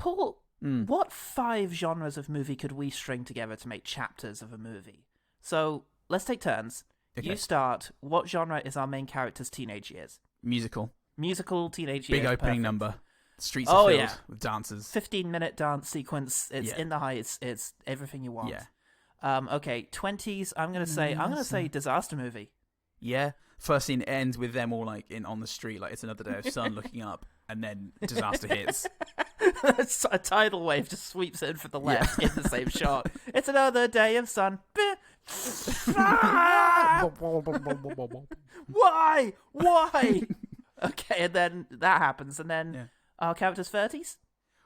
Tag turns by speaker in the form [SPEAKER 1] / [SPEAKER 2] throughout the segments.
[SPEAKER 1] Paul, what 5 genres of movie could we string together to make chapters of a movie? So, let's take turns. Okay. You start. What genre is our main character's teenage years?
[SPEAKER 2] Musical.
[SPEAKER 1] Musical teenage years.
[SPEAKER 2] Big opening number. Streets are filled with dancers.
[SPEAKER 1] 15-minute dance sequence. It's in the heights. It's everything you want. Yeah. Okay, 20s. I'm gonna say disaster movie.
[SPEAKER 2] Yeah. First scene ends with them all on the street, like it's another day of sun, looking up, and then disaster hits.
[SPEAKER 1] A tidal wave just sweeps in from the left in the same shot. It's another day of sun. Why? Okay, and then that happens, and then our character's 30s?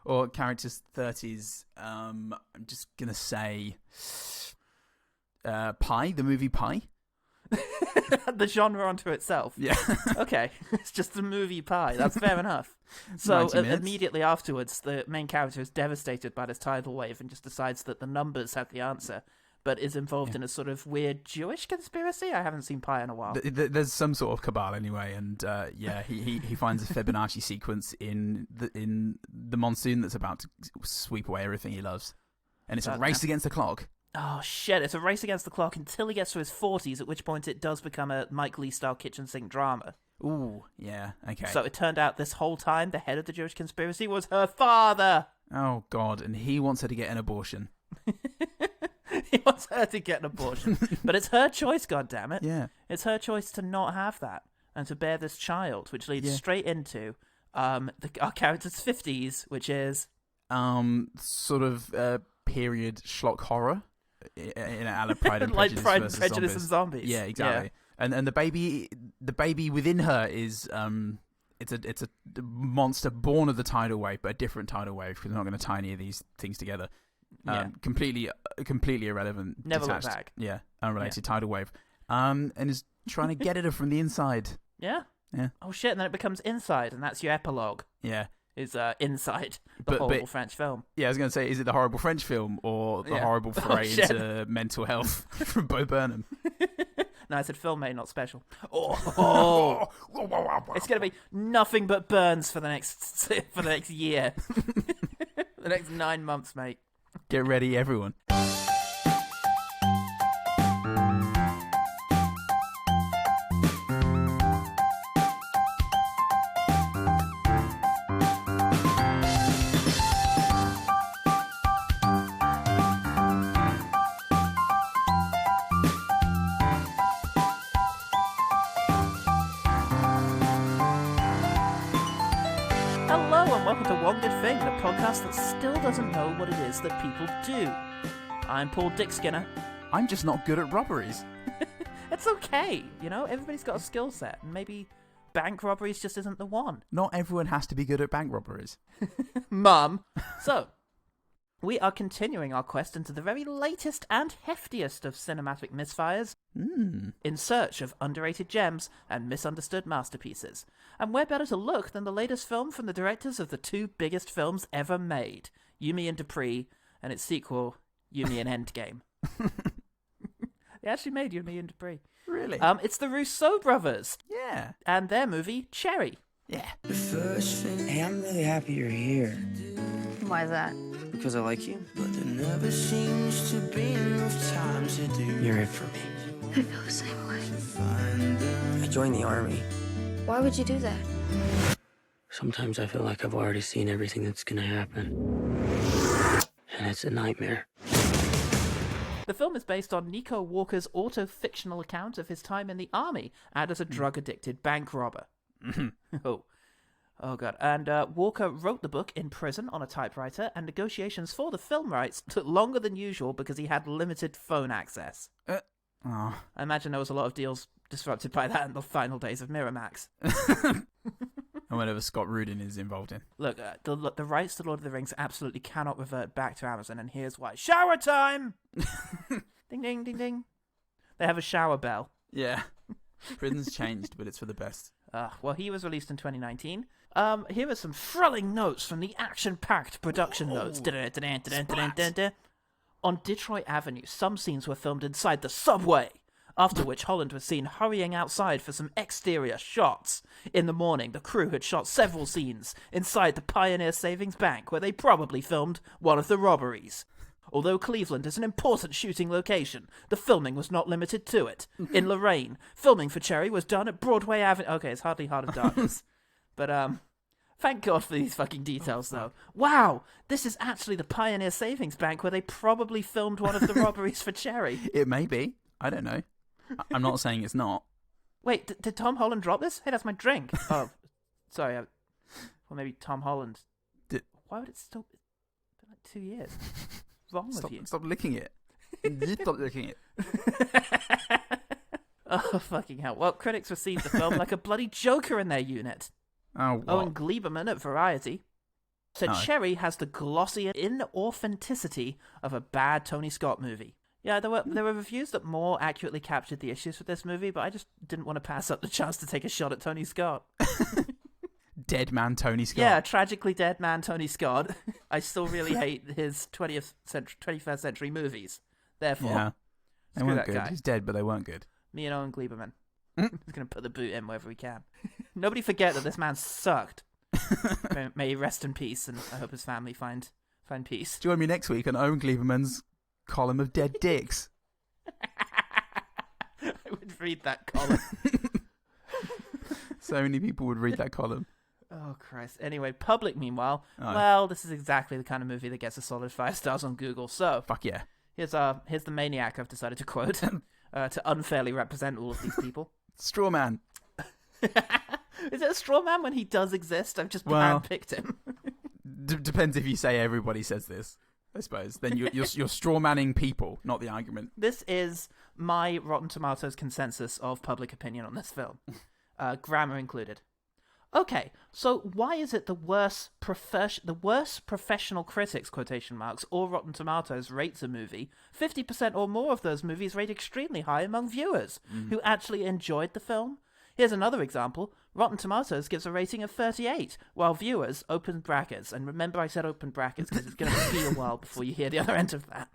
[SPEAKER 2] Or character's 30s, I'm just going to say Pi, the movie Pi.
[SPEAKER 1] The genre unto itself.
[SPEAKER 2] Yeah.
[SPEAKER 1] Okay, it's just the movie Pi. That's fair enough. So immediately afterwards, the main character is devastated by this tidal wave and just decides that the numbers have the answer, but is involved in a sort of weird Jewish conspiracy. I haven't seen Pi in a while.
[SPEAKER 2] There's some sort of cabal anyway, and he finds a Fibonacci sequence in the monsoon that's about to sweep away everything he loves, and it's a race against the clock.
[SPEAKER 1] Oh shit! It's a race against the clock until he gets to his 40s, at which point it does become a Mike Leigh style kitchen sink drama.
[SPEAKER 2] Ooh, yeah, okay.
[SPEAKER 1] So it turned out this whole time the head of the Jewish conspiracy was her father.
[SPEAKER 2] Oh god, and he wants her to get an abortion.
[SPEAKER 1] He wants her to get an abortion. But it's her choice, goddammit.
[SPEAKER 2] Yeah.
[SPEAKER 1] It's her choice to not have that and to bear this child, which leads straight into our character's 50s, which is...
[SPEAKER 2] sort of period schlock horror in a la Pride and
[SPEAKER 1] like
[SPEAKER 2] Prejudice
[SPEAKER 1] Pride and Prejudice and Zombies.
[SPEAKER 2] Yeah, exactly. Yeah. And the baby within her is... It's a monster born of the tidal wave, but a different tidal wave, because we're not going to tie any of these things together. Completely irrelevant.
[SPEAKER 1] Never
[SPEAKER 2] detached,
[SPEAKER 1] look back.
[SPEAKER 2] Yeah, unrelated tidal wave. And is trying to get at her from the inside.
[SPEAKER 1] Yeah?
[SPEAKER 2] Yeah.
[SPEAKER 1] Oh shit, and then it becomes Inside, and that's your epilogue.
[SPEAKER 2] Yeah.
[SPEAKER 1] Is Inside, the horrible French film.
[SPEAKER 2] Yeah, I was going to say, is it the horrible French film, or the horrible foray into mental health from Bo Burnham?
[SPEAKER 1] No, I said film made, not special. Oh. It's going to be nothing but burns for the next year. The next 9 months, mate.
[SPEAKER 2] Get ready, everyone.
[SPEAKER 1] Welcome to One Good Thing, the podcast that still doesn't know what it is that people do. I'm Paul Dick Skinner.
[SPEAKER 2] I'm just not good at robberies.
[SPEAKER 1] It's okay, everybody's got a skill set, and maybe bank robberies just isn't the one.
[SPEAKER 2] Not everyone has to be good at bank robberies.
[SPEAKER 1] Mum. So, we are continuing our quest into the very latest and heftiest of cinematic misfires, in search of underrated gems and misunderstood masterpieces. And where better to look than the latest film from the directors of the 2 biggest films ever made, Yumi and Dupree, and its sequel, Yumi and Endgame. They actually made Yumi and Dupree.
[SPEAKER 2] Really?
[SPEAKER 1] It's the Russos brothers.
[SPEAKER 2] Yeah.
[SPEAKER 1] And their movie, Cherry.
[SPEAKER 2] Yeah.
[SPEAKER 3] Hey, I'm really happy you're here.
[SPEAKER 4] Why is that?
[SPEAKER 3] Because I like you. But there never seems to be enough time to do. You're it for me.
[SPEAKER 4] I feel the same way.
[SPEAKER 3] I joined the army.
[SPEAKER 4] Why would you do that?
[SPEAKER 3] Sometimes I feel like I've already seen everything that's gonna happen. And it's a nightmare.
[SPEAKER 1] The film is based on Nico Walker's auto-fictional account of his time in the army and as a drug-addicted bank robber. Oh god. And Walker wrote the book in prison on a typewriter, and negotiations for the film rights took longer than usual because he had limited phone access. I imagine there was a lot of deals disrupted by that in the final days of Miramax.
[SPEAKER 2] And whatever Scott Rudin is involved in.
[SPEAKER 1] Look, the rights to Lord of the Rings absolutely cannot revert back to Amazon, and here's why. Shower time! Ding, ding, ding, ding. They have a shower bell.
[SPEAKER 2] Yeah. Britain's changed, but it's for the best.
[SPEAKER 1] Well, he was released in 2019. Here are some thrilling notes from the action-packed production notes. On Detroit Avenue, some scenes were filmed inside the subway. after which Holland was seen hurrying outside for some exterior shots. In the morning, the crew had shot several scenes inside the Pioneer Savings Bank, where they probably filmed one of the robberies. Although Cleveland is an important shooting location, the filming was not limited to it. In Lorraine, filming for Cherry was done at Broadway Avenue. Okay, it's hardly Heart of Darkness. But, thank God for these fucking details, though. Wow, this is actually the Pioneer Savings Bank where they probably filmed one of the robberies for Cherry.
[SPEAKER 2] It may be. I don't know. I'm not saying it's not.
[SPEAKER 1] Wait, did Tom Holland drop this? Hey, that's my drink. Oh, sorry. Well, maybe Tom Holland. Why would it still... It's been like 2 years. Wrong with you?
[SPEAKER 2] Stop licking it. Stop licking it.
[SPEAKER 1] Oh, fucking hell. Well, critics received the film like a bloody joker in their unit.
[SPEAKER 2] Oh, what?
[SPEAKER 1] Owen Glieberman at Variety said Cherry has the glossy inauthenticity of a bad Tony Scott movie. Yeah, there were reviews that more accurately captured the issues with this movie, but I just didn't want to pass up the chance to take a shot at Tony Scott.
[SPEAKER 2] Dead man Tony Scott.
[SPEAKER 1] Yeah, tragically dead man Tony Scott. I still really hate his 21st century movies. Therefore,
[SPEAKER 2] yeah. They
[SPEAKER 1] screw
[SPEAKER 2] weren't
[SPEAKER 1] that
[SPEAKER 2] good.
[SPEAKER 1] guy.
[SPEAKER 2] He's dead, but they weren't good.
[SPEAKER 1] Me and Owen Glieberman. He's going to put the boot in wherever we can. Nobody forget that this man sucked. May he rest in peace, and I hope his family find peace.
[SPEAKER 2] Join me next week on Owen Glieberman's column of dead dicks.
[SPEAKER 1] I would read that column.
[SPEAKER 2] So many people would read that column.
[SPEAKER 1] Oh, Christ. Anyway, Public, meanwhile, well, this is exactly the kind of movie that gets a solid 5 stars on Google. So,
[SPEAKER 2] fuck yeah.
[SPEAKER 1] Here's the maniac I've decided to quote to unfairly represent all of these people.
[SPEAKER 2] Straw man.
[SPEAKER 1] Is it a straw man when he does exist? I've just handpicked him.
[SPEAKER 2] Depends if you say everybody says this, I suppose. Then you're straw manning people, not the argument.
[SPEAKER 1] This is my Rotten Tomatoes consensus of public opinion on this film, grammar included. Okay, so why is it the worst professional critics, quotation marks, or Rotten Tomatoes rates a movie, 50% or more of those movies rate extremely high among viewers who actually enjoyed the film? Here's another example. Rotten Tomatoes gives a rating of 38, while viewers, open brackets, and remember I said open brackets because it's going to be a while before you hear the other end of that.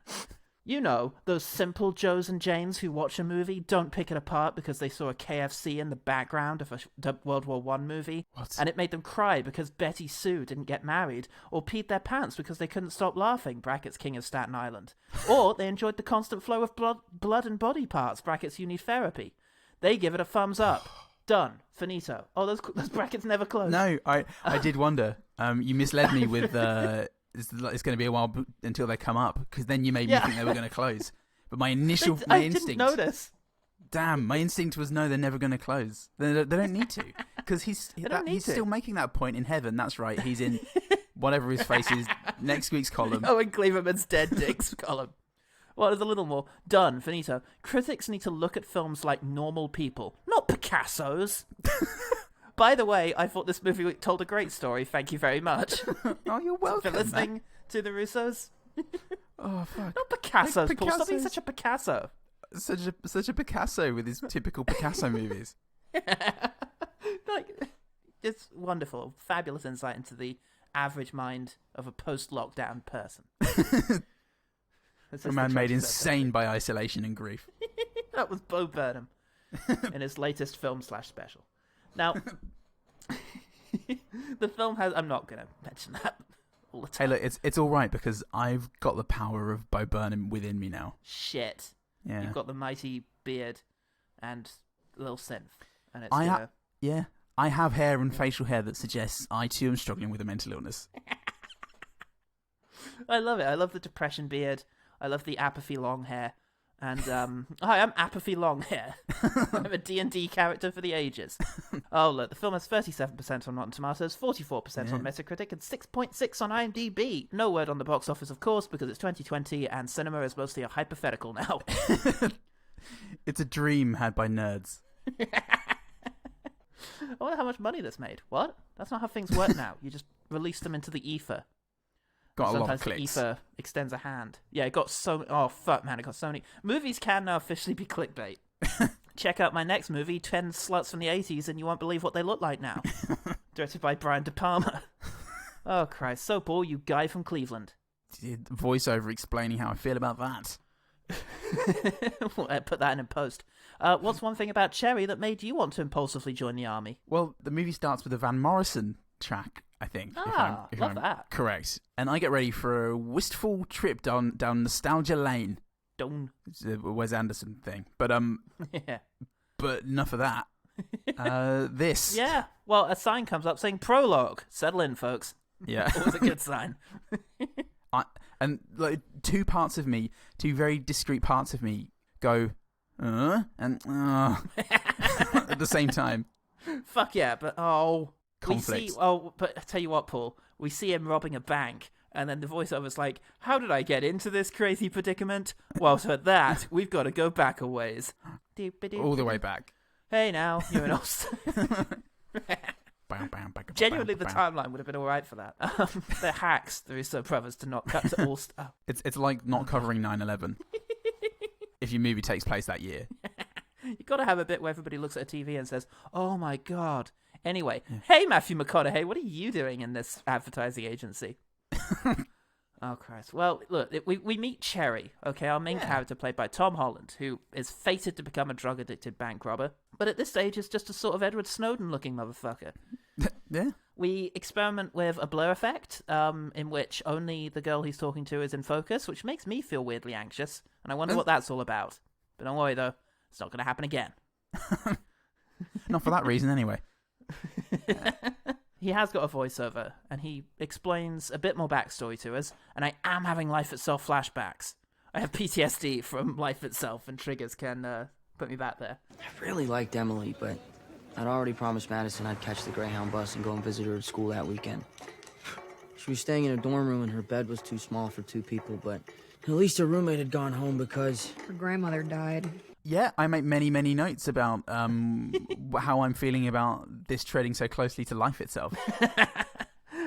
[SPEAKER 1] You know, those simple Joes and Janes who watch a movie, don't pick it apart because they saw a KFC in the background of a World War I movie.
[SPEAKER 2] What?
[SPEAKER 1] And it made them cry because Betty Sue didn't get married, or peed their pants because they couldn't stop laughing, brackets King of Staten Island. Or they enjoyed the constant flow of blood and body parts, brackets You Need Therapy. They give it a thumbs up. Done. Finito. Oh, those brackets never close.
[SPEAKER 2] No, I did wonder. You misled me with... It's going to be a while until they come up, because then you made me think they were going to close. But my instinct...
[SPEAKER 1] I didn't notice.
[SPEAKER 2] Damn, my instinct was no, they're never going to close. They don't need to, because he's still making that point in heaven. That's right. He's in whatever his face is next week's column.
[SPEAKER 1] Owen Glieberman's Dead Dicks column. Well, there's a little more. Done. Finito. Critics need to look at films like normal people, not Picassos. By the way, I thought this movie told a great story. Thank you very much.
[SPEAKER 2] Oh, you're welcome.
[SPEAKER 1] For listening to the Russos.
[SPEAKER 2] Oh, fuck.
[SPEAKER 1] Not Picassos,
[SPEAKER 2] Like
[SPEAKER 1] Paul. Stop being
[SPEAKER 2] Picassos.
[SPEAKER 1] such a Picasso.
[SPEAKER 2] Such a Picasso with his typical Picasso movies.
[SPEAKER 1] Like, it's wonderful. Fabulous insight into the average mind of a post-lockdown person.
[SPEAKER 2] A man made insane by isolation and grief.
[SPEAKER 1] That was Bo Burnham in his latest film/special. Now, the film has... I'm not going to mention that all the time.
[SPEAKER 2] Hey, look, it's all right, because I've got the power of Bo Burnham within me now.
[SPEAKER 1] Shit.
[SPEAKER 2] Yeah.
[SPEAKER 1] You've got the mighty beard and a little synth. And it's
[SPEAKER 2] I have hair and facial hair that suggests I too am struggling with a mental illness.
[SPEAKER 1] I love it. I love the depression beard. I love the apathy long hair. And, hi, I'm Apathy Longhair. I'm a D&D character for the ages. Oh, look, the film has 37% on Rotten Tomatoes, 44% on Metacritic, and 6.6 on IMDb. No word on the box office, of course, because it's 2020, and cinema is mostly a hypothetical now.
[SPEAKER 2] It's a dream had by nerds.
[SPEAKER 1] I wonder how much money this made. What? That's not how things work now. You just release them into the ether.
[SPEAKER 2] Got
[SPEAKER 1] Sometimes
[SPEAKER 2] a lot of clicks.
[SPEAKER 1] The ether extends a hand. Yeah, it got so... Oh, fuck, man, it got so many... Movies can now officially be clickbait. Check out my next movie, 10 Sluts from the 80s, and you won't believe what they look like now. Directed by Brian De Palma. Oh, Christ. So, Paul, you guy from Cleveland.
[SPEAKER 2] Voiceover explaining how I feel about that.
[SPEAKER 1] We'll put that in post. What's one thing about Cherry that made you want to impulsively join the army?
[SPEAKER 2] Well, the movie starts with a Van Morrison track, I think. If I'm
[SPEAKER 1] that.
[SPEAKER 2] Correct. And I get ready for a wistful trip down nostalgia lane. It's a Wes Anderson thing. But
[SPEAKER 1] yeah.
[SPEAKER 2] But enough of that. This.
[SPEAKER 1] Yeah. Well, a sign comes up saying prologue. Settle in, folks.
[SPEAKER 2] Yeah.
[SPEAKER 1] Always a good sign.
[SPEAKER 2] And like two very discrete parts of me go, and at the same time.
[SPEAKER 1] Fuck yeah, but
[SPEAKER 2] conflict.
[SPEAKER 1] But I tell you what, Paul, we see him robbing a bank, and then the voiceover's like, how did I get into this crazy predicament? Well, for that, we've got to go back a ways.
[SPEAKER 2] All the way back.
[SPEAKER 1] Hey now, you're an old... Genuinely, the timeline would have been alright for that. They're hacks, the Russo brothers, to not cut to all stuff.
[SPEAKER 2] It's like not covering 9/11 if your movie takes place that year.
[SPEAKER 1] You've got to have a bit where everybody looks at a TV and says, oh my god. Anyway, Hey Matthew McConaughey, what are you doing in this advertising agency? Oh Christ. Well, look, we meet Cherry, okay, our main character played by Tom Holland, who is fated to become a drug-addicted bank robber, but at this stage is just a sort of Edward Snowden-looking motherfucker.
[SPEAKER 2] Yeah.
[SPEAKER 1] We experiment with a blur effect, in which only the girl he's talking to is in focus, which makes me feel weirdly anxious, and I wonder what that's all about. But don't worry, though, it's not going to happen again.
[SPEAKER 2] Not for that reason, anyway.
[SPEAKER 1] He has got a voiceover, and he explains a bit more backstory to us, and I am having Life Itself flashbacks. I have PTSD from Life Itself, and triggers can put me back there.
[SPEAKER 3] I really liked Emily, but I'd already promised Madison I'd catch the Greyhound bus and go and visit her at school that weekend. She was staying in a dorm room, and her bed was too small for 2 people, but at least her roommate had gone home because...
[SPEAKER 4] Her grandmother died.
[SPEAKER 2] Yeah, I make many, many notes about how I'm feeling about this treading so closely to life itself.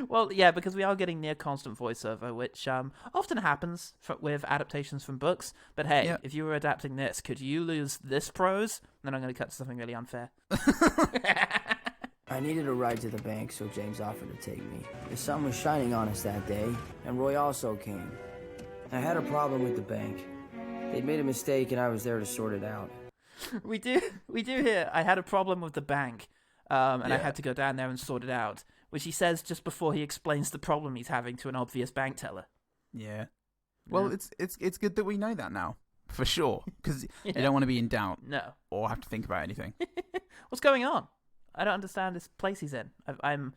[SPEAKER 1] Well, yeah, because we are getting near constant voiceover, which often happens with adaptations from books. But hey, if you were adapting this, could you lose this prose? Then I'm going to cut to something really unfair.
[SPEAKER 3] I needed a ride to the bank, so James offered to take me. The sun was shining on us that day, and Roy also came. I had a problem with the bank. They'd made a mistake, and I was there to sort it out.
[SPEAKER 1] We do hear, I had a problem with the bank, and I had to go down there and sort it out, which he says just before he explains the problem he's having to an obvious bank teller.
[SPEAKER 2] Yeah. Well, it's good that we know that now, for sure, because you don't want to be in doubt.
[SPEAKER 1] No.
[SPEAKER 2] Or have to think about anything.
[SPEAKER 1] What's going on? I don't understand this place he's in. I'm...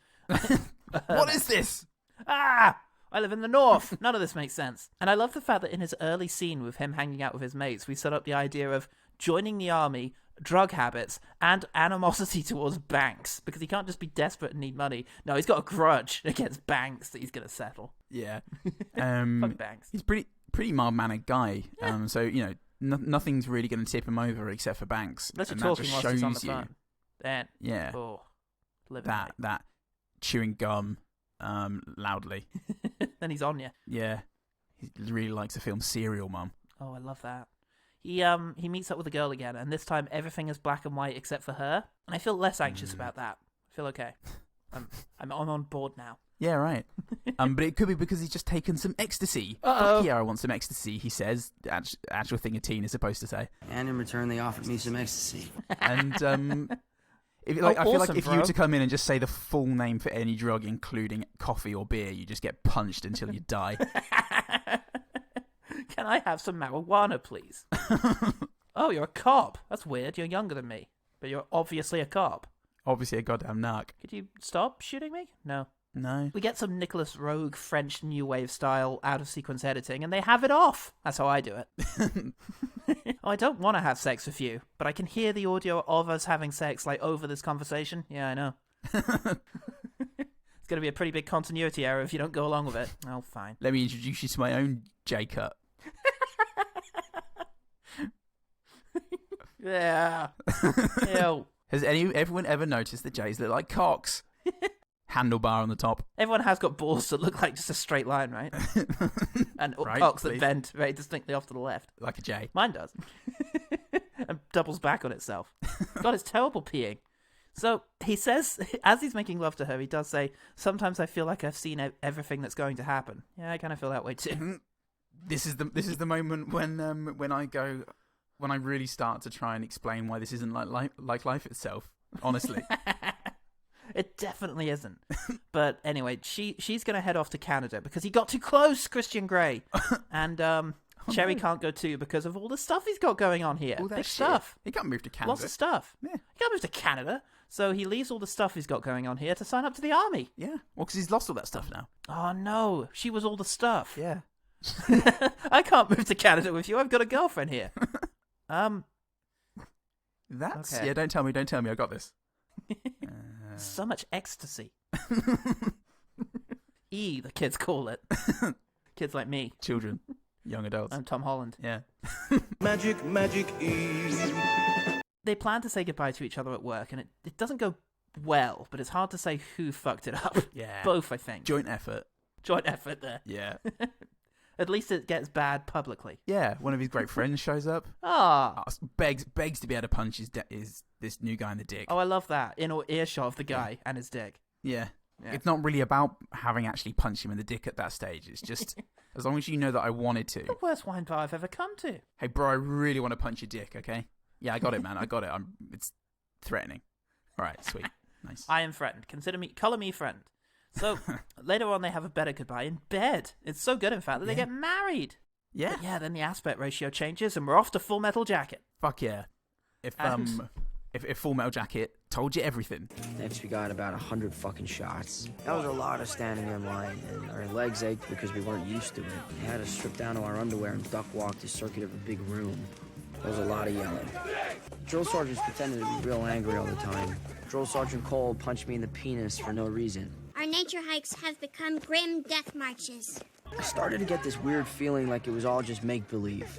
[SPEAKER 2] What is this?
[SPEAKER 1] I live in the north. None of this makes sense. And I love the fact that in his early scene with him hanging out with his mates, we set up the idea of joining the army, drug habits, and animosity towards banks. Because he can't just be desperate and need money. No, he's got a grudge against banks that he's going to settle.
[SPEAKER 2] Yeah.
[SPEAKER 1] Fuck banks.
[SPEAKER 2] He's pretty mild-mannered guy. Yeah. So, you know, nothing's really going to tip him over except for banks.
[SPEAKER 1] Unless you're talking whilst he's on the phone. Then,
[SPEAKER 2] that chewing gum loudly.
[SPEAKER 1] Then he's on you.
[SPEAKER 2] Yeah. He really likes the film Serial Mum.
[SPEAKER 1] Oh, I love that. He meets up with a girl again, and this time everything is black and white except for her. And I feel less anxious about that. I feel okay. I'm on board now.
[SPEAKER 2] Yeah, right. But it could be because he's just taken some ecstasy.
[SPEAKER 1] Uh-oh.
[SPEAKER 2] Fuck yeah, I want some ecstasy, he says. Actual thing a teen is supposed to say.
[SPEAKER 3] And in return, they offered me some ecstasy.
[SPEAKER 2] And I feel like
[SPEAKER 1] awesome,
[SPEAKER 2] if you were to come in and just say the full name for any drug, including coffee or beer, you just get punched until you die.
[SPEAKER 1] Can I have some marijuana, please? Oh, you're a cop. That's weird. You're younger than me, but you're obviously a cop.
[SPEAKER 2] Obviously a goddamn narc.
[SPEAKER 1] Could you stop shooting me? No.
[SPEAKER 2] No.
[SPEAKER 1] We get some Nicholas Rogue French New Wave style out-of-sequence editing, and they have it off. That's how I do it. Oh, I don't want to have sex with you, but I can hear the audio of us having sex, like, over this conversation. Yeah, I know. It's going to be a pretty big continuity error if you don't go along with it. Oh, fine.
[SPEAKER 2] Let me introduce you to my own J-cut.
[SPEAKER 1] Yeah. Ew.
[SPEAKER 2] Has everyone ever noticed that J's look like cocks? Handlebar on the top.
[SPEAKER 1] Everyone has got balls that look like just a straight line, right? And
[SPEAKER 2] right,
[SPEAKER 1] cocks
[SPEAKER 2] please.
[SPEAKER 1] that bend very distinctly off to the left.
[SPEAKER 2] Like a J.
[SPEAKER 1] Mine does. And doubles back on itself. God, it's terrible peeing. So he says, as he's making love to her, he does say, sometimes I feel like I've seen everything that's going to happen. Yeah, I kind of feel that way too.
[SPEAKER 2] This is the moment when I really start to try and explain why this isn't like life itself. Honestly,
[SPEAKER 1] it definitely isn't. But anyway, she's going to head off to Canada because he got too close, Christian Grey, and Cherry can't go too because of all the stuff he's got going on here.
[SPEAKER 2] All that
[SPEAKER 1] Big
[SPEAKER 2] shit.
[SPEAKER 1] stuff.
[SPEAKER 2] He can't move to Canada.
[SPEAKER 1] Lots of stuff.
[SPEAKER 2] Yeah.
[SPEAKER 1] He can't move to Canada. So he leaves all the stuff he's got going on here to sign up to the army.
[SPEAKER 2] Yeah. Well, because he's lost all that stuff now.
[SPEAKER 1] Oh, no. She was all the stuff.
[SPEAKER 2] Yeah.
[SPEAKER 1] I can't move to Canada with you. I've got a girlfriend here.
[SPEAKER 2] That's...
[SPEAKER 1] Okay.
[SPEAKER 2] Yeah, don't tell me. I got this.
[SPEAKER 1] So much ecstasy. The kids call it. Kids like me.
[SPEAKER 2] Children. Young adults.
[SPEAKER 1] I'm Tom Holland.
[SPEAKER 2] Yeah.
[SPEAKER 5] Magic E.
[SPEAKER 1] They plan to say goodbye to each other at work, and it doesn't go well, but it's hard to say who fucked it up.
[SPEAKER 2] Yeah.
[SPEAKER 1] Both, I think.
[SPEAKER 2] Joint effort.
[SPEAKER 1] Joint effort there.
[SPEAKER 2] Yeah.
[SPEAKER 1] At least it gets bad publicly.
[SPEAKER 2] Yeah. One of his great friends shows up.
[SPEAKER 1] Ah.
[SPEAKER 2] Begs to be able to punch his this new guy in the dick.
[SPEAKER 1] Oh, I love that. In earshot of the guy and his dick.
[SPEAKER 2] Yeah.
[SPEAKER 1] Yeah.
[SPEAKER 2] It's not really about having actually punched him in the dick at that stage. It's just as long as you know that I wanted to.
[SPEAKER 1] The worst wine bar I've ever come to.
[SPEAKER 2] Hey, bro, I really want to punch your dick, okay? Yeah, I got it, man. I got it. It's threatening. All right, sweet. Nice.
[SPEAKER 1] I am friend. Call me friend. So later on, they have a better goodbye in bed. It's so good, in fact, that they get married.
[SPEAKER 2] Yeah.
[SPEAKER 1] But yeah, then the aspect ratio changes, and we're off to Full Metal Jacket.
[SPEAKER 2] Fuck yeah. If Full Metal Jacket told you everything.
[SPEAKER 3] Next, we got about 100 fucking shots. That was a lot of standing in line, and our legs ached because we weren't used to it. We had to strip down to our underwear and duck walk the circuit of a big room. There was a lot of yelling. Drill sergeants pretended to be real angry all the time. Drill Sergeant Cole punched me in the penis for no reason.
[SPEAKER 6] Our nature hikes have become grim death marches.
[SPEAKER 3] I started to get this weird feeling like it was all just make-believe.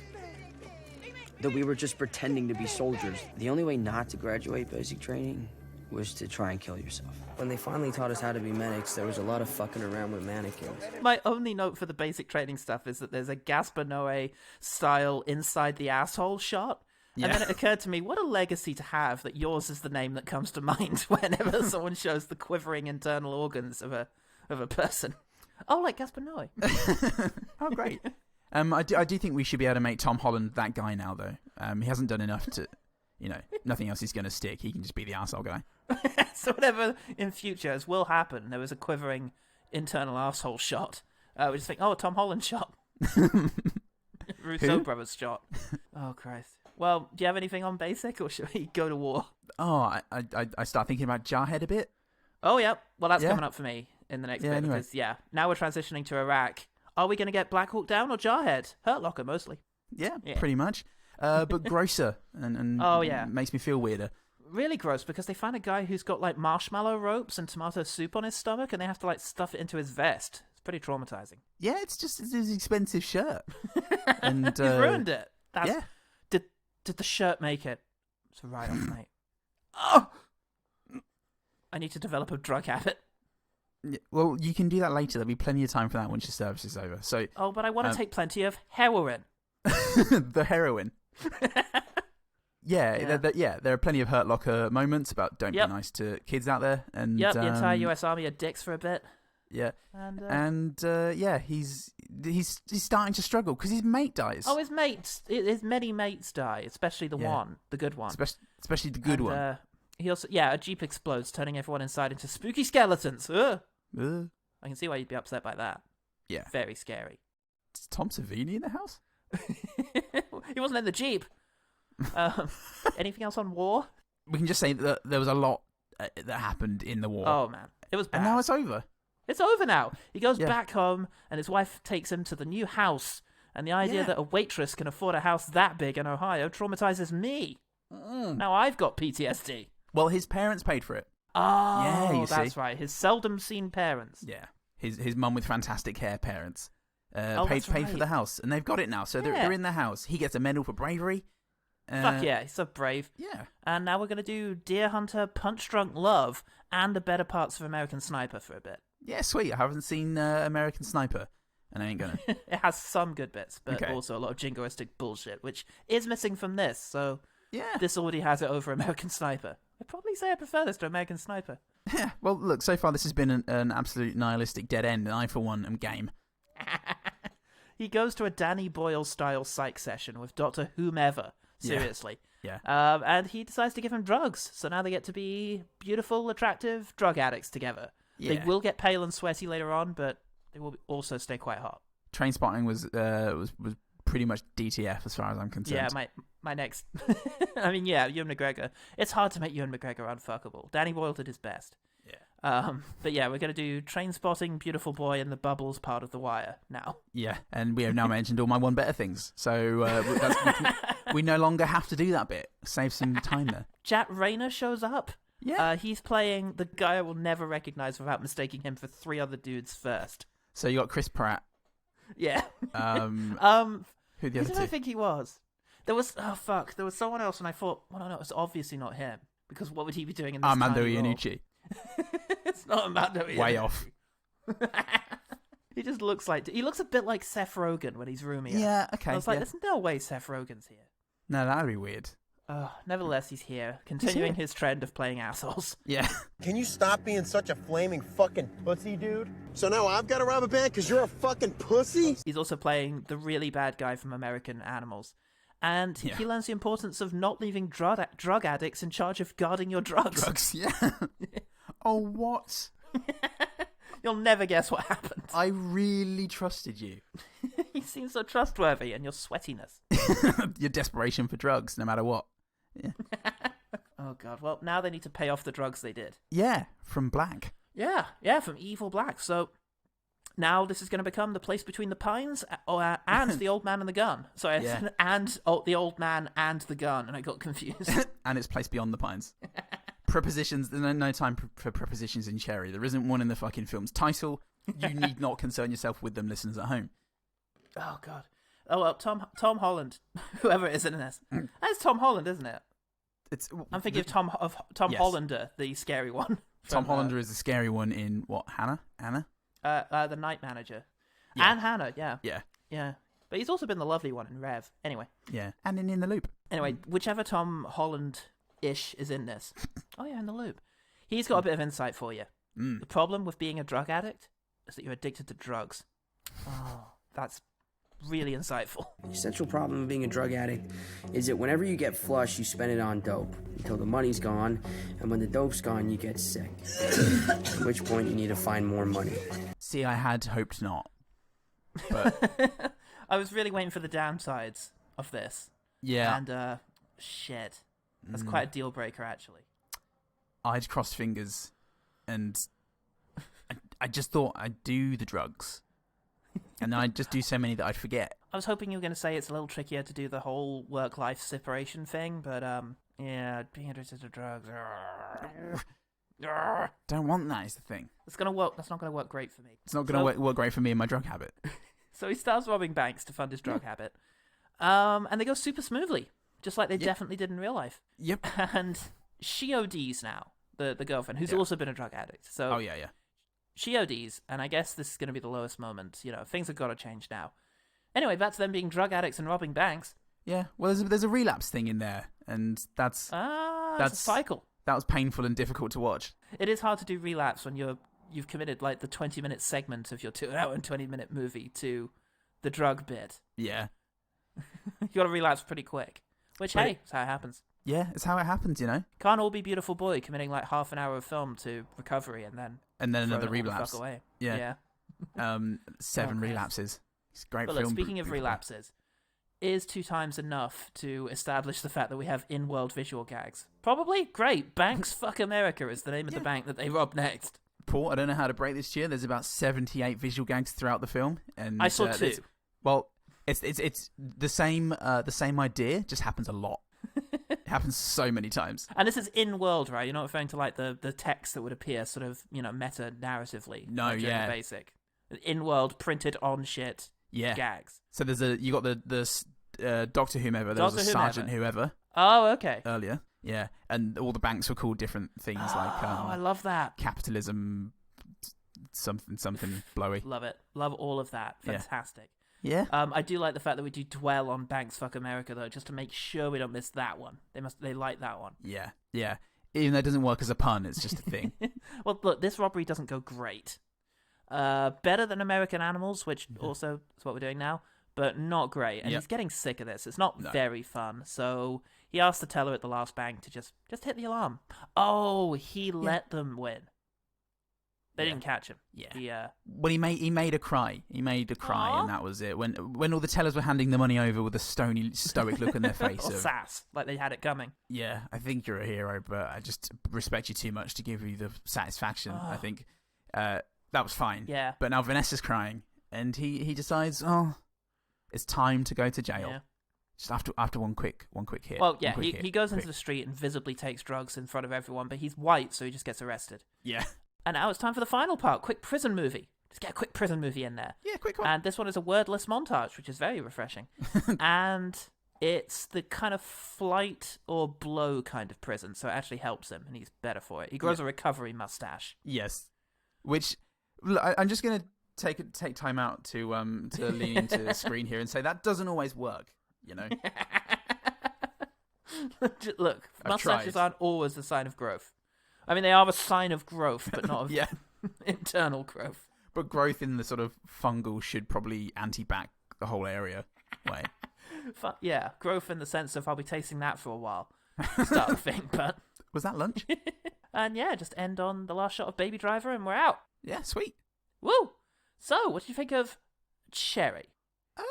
[SPEAKER 3] That we were just pretending to be soldiers. The only way not to graduate basic training was to try and kill yourself. When they finally taught us how to be medics, there was a lot of fucking around with mannequins.
[SPEAKER 1] My only note for the basic training stuff is that there's a Gaspar Noe style inside the asshole shot. Yeah. And then it occurred to me, what a legacy to have that yours is the name that comes to mind whenever someone shows the quivering internal organs of a person. Oh, like Gaspar Noe.
[SPEAKER 2] Oh, great. I do think we should be able to make Tom Holland that guy now, though. He hasn't done enough to, nothing else is going to stick. He can just be the arsehole guy.
[SPEAKER 1] So whatever in future, as will happen, there was a quivering internal arsehole shot. We just think, oh, Tom Holland shot. Russo brothers shot. Oh, Christ. Well, do you have anything on basic, or should we go to war?
[SPEAKER 2] Oh, I start thinking about Jarhead a bit.
[SPEAKER 1] Oh, yeah. Well, that's coming up for me in the next bit.
[SPEAKER 2] Anyway.
[SPEAKER 1] Because, now we're transitioning to Iraq. Are we going to get Black Hawk Down or Jarhead? Hurt Locker, mostly.
[SPEAKER 2] Yeah, pretty much. But grosser and makes me feel weirder.
[SPEAKER 1] Really gross, because they find a guy who's got, like, marshmallow ropes and tomato soup on his stomach, and they have to, like, stuff it into his vest. It's pretty traumatizing.
[SPEAKER 2] Yeah, it's his expensive shirt. And
[SPEAKER 1] You've ruined it. Did the shirt make it? It's a write-off, mate. Oh! I need to develop a drug habit.
[SPEAKER 2] Yeah, well, you can do that later. There'll be plenty of time for that once your service is over. So.
[SPEAKER 1] Oh, but I want to take plenty of heroin.
[SPEAKER 2] The heroin. Yeah. There are plenty of Hurt Locker moments about don't be nice to kids out there. And
[SPEAKER 1] the entire U.S. Army are dicks for a bit.
[SPEAKER 2] Yeah, he's starting to struggle because his mate dies.
[SPEAKER 1] Oh, his many mates die, especially the good one.
[SPEAKER 2] Especially the good one.
[SPEAKER 1] He also, a Jeep explodes, turning everyone inside into spooky skeletons. I can see why you'd be upset by that.
[SPEAKER 2] Yeah.
[SPEAKER 1] Very scary.
[SPEAKER 2] Is Tom Savini in the house?
[SPEAKER 1] He wasn't in the Jeep. Anything else on war?
[SPEAKER 2] We can just say that there was a lot that happened in the war.
[SPEAKER 1] Oh, man. It was bad.
[SPEAKER 2] And now it's over.
[SPEAKER 1] It's over now. He goes back home, and his wife takes him to the new house. And the idea that a waitress can afford a house that big in Ohio traumatizes me. Now I've got PTSD.
[SPEAKER 2] Well, his parents paid for it.
[SPEAKER 1] Oh,
[SPEAKER 2] yeah,
[SPEAKER 1] that's right. His seldom seen parents.
[SPEAKER 2] Yeah, his mum with fantastic hair parents paid for the house, and they've got it now. So they're in the house. He gets a medal for bravery.
[SPEAKER 1] Fuck yeah, he's so brave.
[SPEAKER 2] Yeah.
[SPEAKER 1] And now we're going to do Deer Hunter, Punch Drunk Love, and the better parts of American Sniper for a bit.
[SPEAKER 2] Yeah, sweet. I haven't seen American Sniper, and I ain't gonna.
[SPEAKER 1] It has some good bits, but also a lot of jingoistic bullshit, which is missing from this. So this already has it over American Sniper. I'd probably say I prefer this to American Sniper.
[SPEAKER 2] Yeah, well, look, so far this has been an absolute nihilistic dead end, and I, for one, am game.
[SPEAKER 1] He goes to a Danny Boyle-style psych session with Dr. Whomever. Seriously.
[SPEAKER 2] Yeah.
[SPEAKER 1] And he decides to give him drugs. So now they get to be beautiful, attractive drug addicts together.
[SPEAKER 2] Yeah.
[SPEAKER 1] They will get pale and sweaty later on, but they will also stay quite hot.
[SPEAKER 2] Trainspotting was pretty much DTF as far as I'm concerned.
[SPEAKER 1] Yeah, my next... I mean, yeah, Ewan McGregor. It's hard to make Ewan McGregor unfuckable. Danny Boyle did his best.
[SPEAKER 2] Yeah.
[SPEAKER 1] But yeah, we're going to do Trainspotting, Beautiful Boy, and the Bubbles part of The Wire now.
[SPEAKER 2] Yeah, and we have now mentioned all my one better things. So we no longer have to do that bit. Save some time there.
[SPEAKER 1] Jack Reynor shows up.
[SPEAKER 2] Yeah.
[SPEAKER 1] He's playing the guy I will never recognize without mistaking him for 3 other dudes first.
[SPEAKER 2] So you got Chris Pratt.
[SPEAKER 1] Yeah.
[SPEAKER 2] Who the
[SPEAKER 1] Who
[SPEAKER 2] other
[SPEAKER 1] did I
[SPEAKER 2] two?
[SPEAKER 1] think he was? There was someone else, and I thought, well, no, it's obviously not him, because what would he be doing in this
[SPEAKER 2] Armando
[SPEAKER 1] tiny role?
[SPEAKER 2] Iannucci.
[SPEAKER 1] It's not Armando Iannucci.
[SPEAKER 2] Way off.
[SPEAKER 1] He just looks a bit like Seth Rogen when he's roomier.
[SPEAKER 2] Yeah, okay.
[SPEAKER 1] I was like,
[SPEAKER 2] yeah.
[SPEAKER 1] there's no way Seth Rogen's here.
[SPEAKER 2] No, that'd be weird.
[SPEAKER 1] Nevertheless, he's here, continuing his trend of playing assholes.
[SPEAKER 2] Yeah.
[SPEAKER 5] Can you stop being such a flaming fucking pussy, dude? So now I've got to rob a bank because you're a fucking pussy?
[SPEAKER 1] He's also playing the really bad guy from American Animals. And he learns the importance of not leaving drug addicts in charge of guarding your drugs.
[SPEAKER 2] Drugs, yeah. Oh, what?
[SPEAKER 1] You'll never guess what happened.
[SPEAKER 2] I really trusted you.
[SPEAKER 1] You seem so trustworthy, and your sweatiness.
[SPEAKER 2] Your desperation for drugs, no matter what. Yeah.
[SPEAKER 1] Oh, God. Well, now they need to pay off the drugs they did.
[SPEAKER 2] Yeah, from Black.
[SPEAKER 1] Yeah, from Evil Black. So now this is going to become the place between the pines and the old man and the gun. Sorry,
[SPEAKER 2] Yeah.
[SPEAKER 1] the old man and the gun, and I got confused.
[SPEAKER 2] And it's placed beyond the pines. Prepositions, there's no time for prepositions in Cherry. There isn't one in the fucking film's title. You need not concern yourself with them, listeners at home.
[SPEAKER 1] Oh, God. Oh, well, Tom Holland, whoever it is in this. That's Tom Holland, isn't it? I'm thinking of Tom
[SPEAKER 2] Yes.
[SPEAKER 1] Hollander, the scary one.
[SPEAKER 2] Tom Hollander is the scary one in what? Anna?
[SPEAKER 1] The Night Manager.
[SPEAKER 2] Yeah.
[SPEAKER 1] And Hannah, yeah.
[SPEAKER 2] Yeah.
[SPEAKER 1] But he's also been the lovely one in Rev. Anyway.
[SPEAKER 2] Yeah. And in the Loop.
[SPEAKER 1] Anyway, whichever Tom Holland-ish is in this. Oh, yeah, in the Loop. He's got a bit of insight for you. The problem with being a drug addict is that you're addicted to drugs. Oh, that's really insightful.
[SPEAKER 3] The central problem of being a drug addict is that whenever you get flush, you spend it on dope until the money's gone, and when the dope's gone, you get sick. At which point, you need to find more money.
[SPEAKER 2] See, I had hoped not. But
[SPEAKER 1] I was really waiting for the downsides of this.
[SPEAKER 2] yeah,
[SPEAKER 1] And, shit. That's quite a deal breaker, actually.
[SPEAKER 2] I'd crossed fingers, and I just thought I'd do the drugs. And I'd just do so many that I'd forget.
[SPEAKER 1] I was hoping you were going to say it's a little trickier to do the whole work-life separation thing, but, yeah, being addicted to drugs.
[SPEAKER 2] Don't want that is the thing.
[SPEAKER 1] That's not going to work great for me.
[SPEAKER 2] It's not going to work great for me and my drug habit.
[SPEAKER 1] So he starts robbing banks to fund his drug habit. And they go super smoothly, just like they definitely did in real life.
[SPEAKER 2] Yep.
[SPEAKER 1] And she ODs now, the girlfriend, who's also been a drug addict. So
[SPEAKER 2] Oh, yeah.
[SPEAKER 1] she ODs, and I guess this is going to be the lowest moment. You know, things have got to change now. Anyway, that's them being drug addicts and robbing banks.
[SPEAKER 2] Yeah. Well, there's a relapse thing in there, and that's
[SPEAKER 1] It's a cycle.
[SPEAKER 2] That was painful and difficult to watch.
[SPEAKER 1] It is hard to do relapse when you've committed like the 20-minute segment of your 2-hour and 20-minute movie to the drug bit.
[SPEAKER 2] Yeah.
[SPEAKER 1] You got to relapse pretty quick. Which, hey, it's how it happens.
[SPEAKER 2] Yeah, it's how it happens, you know.
[SPEAKER 1] Can't all be Beautiful Boy committing like half an hour of film to recovery and then
[SPEAKER 2] another
[SPEAKER 1] throwing it all the
[SPEAKER 2] relapse.
[SPEAKER 1] fuck away.
[SPEAKER 2] Yeah. 7
[SPEAKER 1] Christ.
[SPEAKER 2] relapses. It's a great
[SPEAKER 1] But
[SPEAKER 2] film.
[SPEAKER 1] look, speaking of
[SPEAKER 2] Beautiful Boy.
[SPEAKER 1] relapses, is 2 times enough to establish the fact that we have in-world visual gags? Probably. Great. Banks Fuck America is the name of the bank that they rob next.
[SPEAKER 2] Paul, I don't know how to break this to you. There's about 78 visual gags throughout the film, and
[SPEAKER 1] I saw 2.
[SPEAKER 2] It's the same idea, just happens a lot. It happens so many times.
[SPEAKER 1] And this is in-world, right? You're not referring to like the text that would appear sort of, meta-narratively.
[SPEAKER 2] No,
[SPEAKER 1] like during
[SPEAKER 2] yeah.
[SPEAKER 1] the basic. In-world, printed on shit gags.
[SPEAKER 2] So you got the Doctor Whomever, there was a Sergeant Whoever
[SPEAKER 1] Oh, okay.
[SPEAKER 2] earlier. Yeah, and all the banks were called different things like
[SPEAKER 1] I love that.
[SPEAKER 2] capitalism, something blowy.
[SPEAKER 1] Love it. Love all of that.
[SPEAKER 2] Yeah.
[SPEAKER 1] Fantastic.
[SPEAKER 2] Yeah.
[SPEAKER 1] I do like the fact that we do dwell on Banks Fuck America, though, just to make sure we don't miss that one. They like that one.
[SPEAKER 2] Yeah. Even though it doesn't work as a pun, it's just a thing.
[SPEAKER 1] Well, look, this robbery doesn't go great. Better than American Animals, which also is what we're doing now, but not great. And he's getting sick of this. It's not very fun. So he asked the teller at the last bank to just hit the alarm. Oh, he let them win. They didn't catch him.
[SPEAKER 2] Yeah. Well, he made a cry. He made a cry, and that was it. When all the tellers were handing the money over with a stoic look on their face.
[SPEAKER 1] Or sass, like they had it coming.
[SPEAKER 2] Yeah, I think you're a hero, but I just respect you too much to give you the satisfaction. I think that was fine.
[SPEAKER 1] Yeah.
[SPEAKER 2] But now Vanessa's crying, and he decides, it's time to go to jail.
[SPEAKER 1] Yeah.
[SPEAKER 2] Just after one quick hit.
[SPEAKER 1] Well, yeah, he goes into the street and visibly takes drugs in front of everyone, but he's white, so he just gets arrested.
[SPEAKER 2] Yeah.
[SPEAKER 1] And now it's time for the final part, quick prison movie. Just get a quick prison movie in there.
[SPEAKER 2] Yeah, quick one.
[SPEAKER 1] And this one is a wordless montage, which is very refreshing. And it's the kind of flight or blow kind of prison, so it actually helps him, and he's better for it. He grows a recovery mustache.
[SPEAKER 2] Yes. Which, I'm just going to take time out to lean into the screen here and say that doesn't always work, you know?
[SPEAKER 1] Look, mustaches aren't always a sign of growth. I mean, they are a sign of growth, but not of internal growth.
[SPEAKER 2] But growth in the sort of fungal should probably anti-back the whole area way.
[SPEAKER 1] Growth in the sense of I'll be tasting that for a while. Start thing, but...
[SPEAKER 2] Was that lunch?
[SPEAKER 1] And just end on the last shot of Baby Driver and we're out.
[SPEAKER 2] Yeah, sweet.
[SPEAKER 1] Woo! So, what do you think of Cherry?
[SPEAKER 2] Yeah,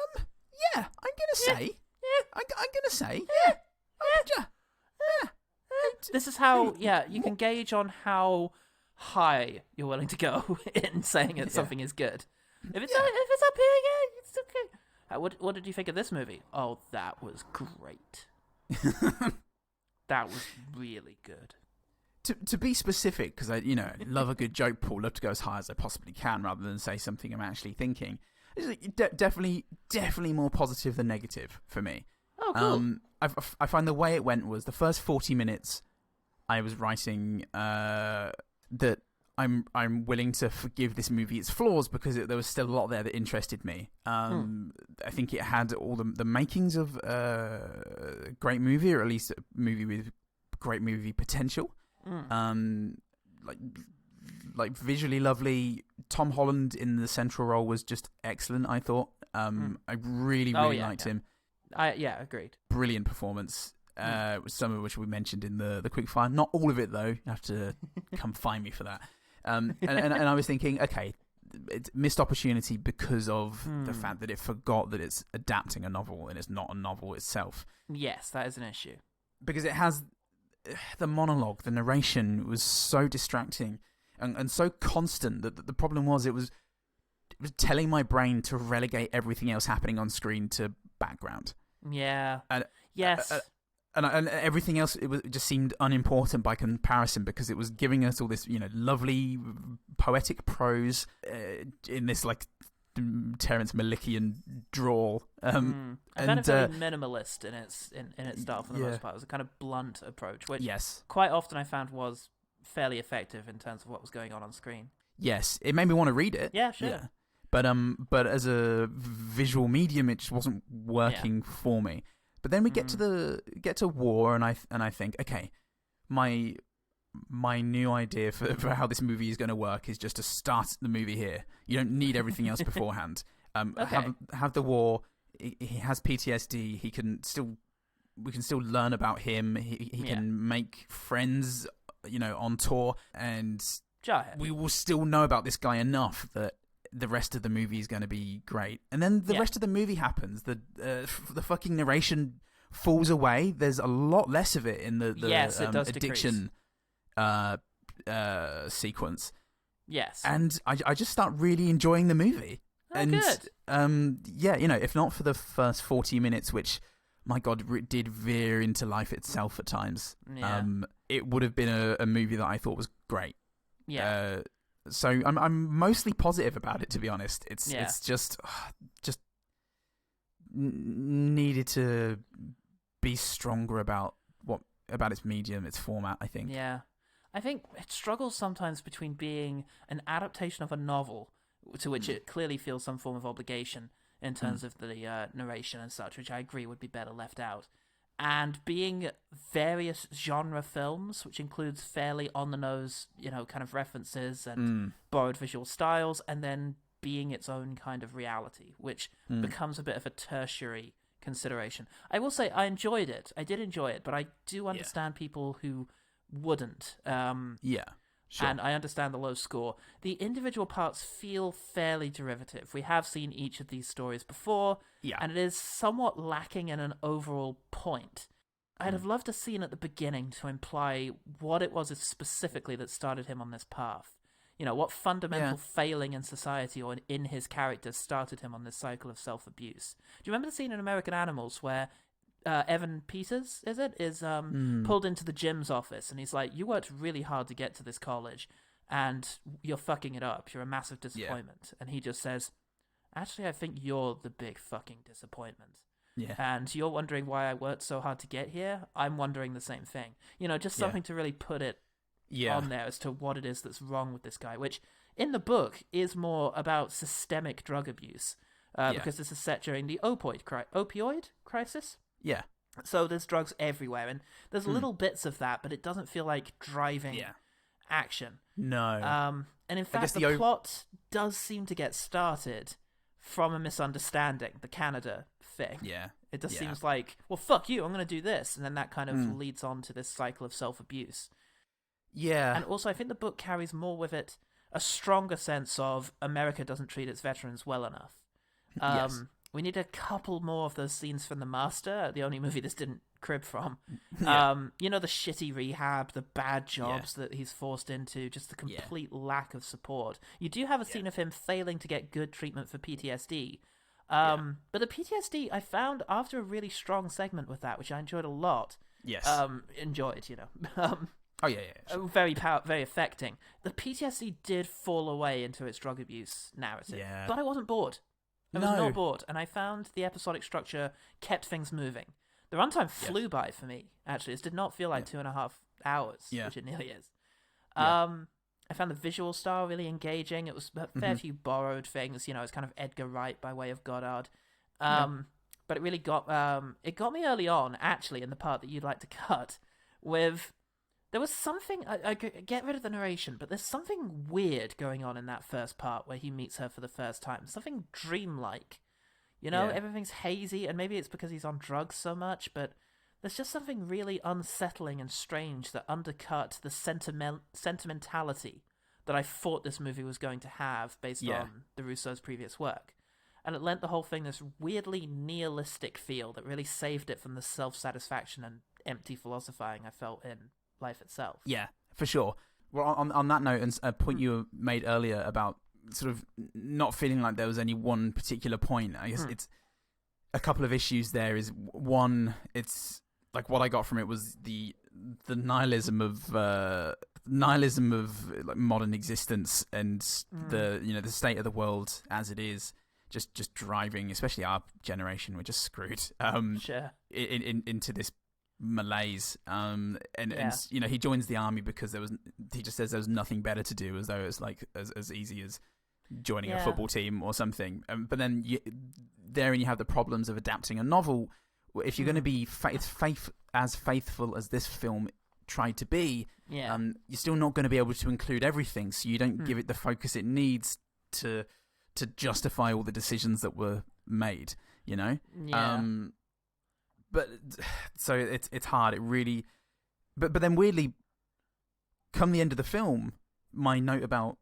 [SPEAKER 2] I'm gonna say.
[SPEAKER 1] Yeah.
[SPEAKER 2] I'm gonna say.
[SPEAKER 1] Yeah. This is how, you can gauge on how high you're willing to go in saying that something is good. If it's up here, it's okay. What did you think of this movie? Oh, that was great. That was really good.
[SPEAKER 2] To be specific, because I love a good joke pool, love to go as high as I possibly can, rather than say something I'm actually thinking. Definitely more positive than negative for me.
[SPEAKER 1] Oh, cool.
[SPEAKER 2] I find the way it went was the first 40 minutes. I was writing that I'm willing to forgive this movie its flaws because there was still a lot there that interested me. I think it had all the makings of a great movie, or at least a movie with great movie potential. Like visually lovely. Tom Holland in the central role was just excellent, I thought. I really liked him.
[SPEAKER 1] Agreed.
[SPEAKER 2] Brilliant performance. Some of which we mentioned in the quickfire. Not all of it, though. You have to come find me for that. And I was thinking, okay, it's missed opportunity because of the fact that it forgot that it's adapting a novel and it's not a novel itself.
[SPEAKER 1] Yes, that is an issue.
[SPEAKER 2] Because it has the monologue, the narration was so distracting and so constant that the problem was it was telling my brain to relegate everything else happening on screen to background.
[SPEAKER 1] Yeah.
[SPEAKER 2] Yes. And everything else, it just seemed unimportant by comparison because it was giving us all this, lovely poetic prose in this like Terence Malickian drawl.
[SPEAKER 1] And very minimalist in its style for the most part. It was a kind of blunt approach, which quite often I found was fairly effective in terms of what was going on screen.
[SPEAKER 2] Yes, it made me want to read it.
[SPEAKER 1] Yeah, sure.
[SPEAKER 2] Yeah. But as a visual medium, it just wasn't working for me. But then we get to war, and I think, okay, my new idea for how this movie is going to work is just to start the movie here. You don't need everything else beforehand. Have the war. He has PTSD. We can still learn about him. He can make friends, on tour, and we will still know about this guy enough that the rest of the movie is going to be great. And then the rest of the movie happens. The fucking narration falls away. There's a lot less of it in the addiction sequence.
[SPEAKER 1] Yes.
[SPEAKER 2] And I just start really enjoying the movie.
[SPEAKER 1] Good.
[SPEAKER 2] If not for the first 40 minutes, which, my God, did veer into life itself at times, it would have been a movie that I thought was great.
[SPEAKER 1] Yeah.
[SPEAKER 2] So I'm mostly positive about it, to be honest. It's just needed to be stronger about its medium, its format, I think.
[SPEAKER 1] Yeah. I think it struggles sometimes between being an adaptation of a novel to which it clearly feels some form of obligation in terms of the narration and such, which I agree would be better left out, and being various genre films, which includes fairly on-the-nose, kind of references and borrowed visual styles, and then being its own kind of reality, which becomes a bit of a tertiary consideration. I will say I enjoyed it. I did enjoy it, but I do understand people who wouldn't.
[SPEAKER 2] Sure.
[SPEAKER 1] And I understand the low score. The individual parts feel fairly derivative. We have seen each of these stories before, and it is somewhat lacking in an overall point. I'd have loved a scene at the beginning to imply what it was specifically that started him on this path. What fundamental failing in society or in his character started him on this cycle of self-abuse. Do you remember the scene in American Animals where Evan Peters, is pulled into the gym's office, and he's like, you worked really hard to get to this college, and you're fucking it up. You're a massive disappointment. Yeah. And he just says, actually, I think you're the big fucking disappointment.
[SPEAKER 2] Yeah.
[SPEAKER 1] And you're wondering why I worked so hard to get here? I'm wondering the same thing. Just something to really put it on there as to what it is that's wrong with this guy, which in the book is more about systemic drug abuse, because this is set during the opioid crisis.
[SPEAKER 2] Yeah.
[SPEAKER 1] So there's drugs everywhere, and there's little bits of that, but it doesn't feel like driving action.
[SPEAKER 2] No.
[SPEAKER 1] And in fact, the plot does seem to get started from a misunderstanding, the Canada thing.
[SPEAKER 2] Yeah.
[SPEAKER 1] It just seems like, well, fuck you, I'm going to do this. And then that kind of leads on to this cycle of self-abuse.
[SPEAKER 2] Yeah.
[SPEAKER 1] And also, I think the book carries more with it a stronger sense of America doesn't treat its veterans well enough.
[SPEAKER 2] Yes.
[SPEAKER 1] We need a couple more of those scenes from The Master, the only movie this didn't crib from. The shitty rehab, the bad jobs that he's forced into, just the complete lack of support. You do have a scene of him failing to get good treatment for PTSD. But the PTSD, I found after a really strong segment with that, which I enjoyed a lot.
[SPEAKER 2] Yes.
[SPEAKER 1] Sure. Very affecting. The PTSD did fall away into its drug abuse narrative, but I wasn't bored. I was not bored, and I found the episodic structure kept things moving. The runtime flew by for me, actually. It did not feel like 2.5 hours, which it nearly is. I found the visual style really engaging. It was a fair few borrowed things. It's kind of Edgar Wright by way of Goddard. But it really got me early on, actually, in the part that you'd like to cut, with... There was something, I get rid of the narration, but there's something weird going on in that first part where he meets her for the first time. Something dreamlike. Everything's hazy, and maybe it's because he's on drugs so much, but there's just something really unsettling and strange that undercut the sentimentality that I thought this movie was going to have based on the Russos' previous work. And it lent the whole thing this weirdly nihilistic feel that really saved it from the self-satisfaction and empty philosophizing I felt in life itself.
[SPEAKER 2] Yeah, for sure. Well, on that note, and a point you made earlier about sort of not feeling like there was any one particular point, I guess it's a couple of issues there. Is one, it's like what I got from it was the nihilism of like modern existence and the state of the world as it is, just driving, especially our generation, we're just screwed. Into this malaise, and he joins the army because he just says there was nothing better to do, as though it's like as easy as joining a football team or something. But then therein you have the problems of adapting a novel. If you're going to be as faithful as this film tried to be, you're still not going to be able to include everything, so you don't give it the focus it needs to justify all the decisions that were made, But so it's hard. It really, but then weirdly, come the end of the film, my note about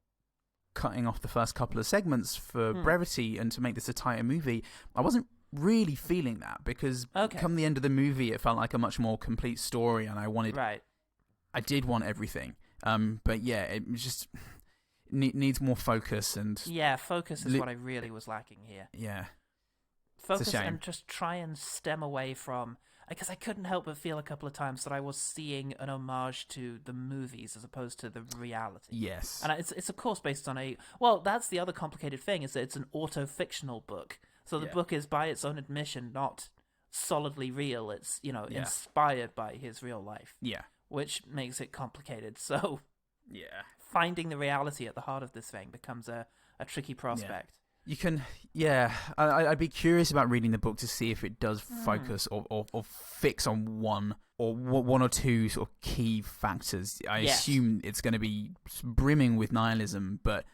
[SPEAKER 2] cutting off the first couple of segments for brevity and to make this a tighter movie, I wasn't really feeling that, because come the end of the movie, it felt like a much more complete story, and I wanted, I did want everything. But yeah, it just needs more focus, and
[SPEAKER 1] focus is what I really was lacking here.
[SPEAKER 2] Yeah.
[SPEAKER 1] Focus and just try and stem away from, because I couldn't help but feel a couple of times that I was seeing an homage to the movies as opposed to the reality.
[SPEAKER 2] Yes.
[SPEAKER 1] And it's of course based on that's the other complicated thing, is that it's an auto-fictional book. So the book is, by its own admission, not solidly real. It's, inspired by his real life.
[SPEAKER 2] Yeah.
[SPEAKER 1] Which makes it complicated. So finding the reality at the heart of this thing becomes a tricky prospect.
[SPEAKER 2] You can, yeah. I'd be curious about reading the book to see if it does focus or fix on one or two sort of key factors. I assume it's going to be brimming with nihilism, but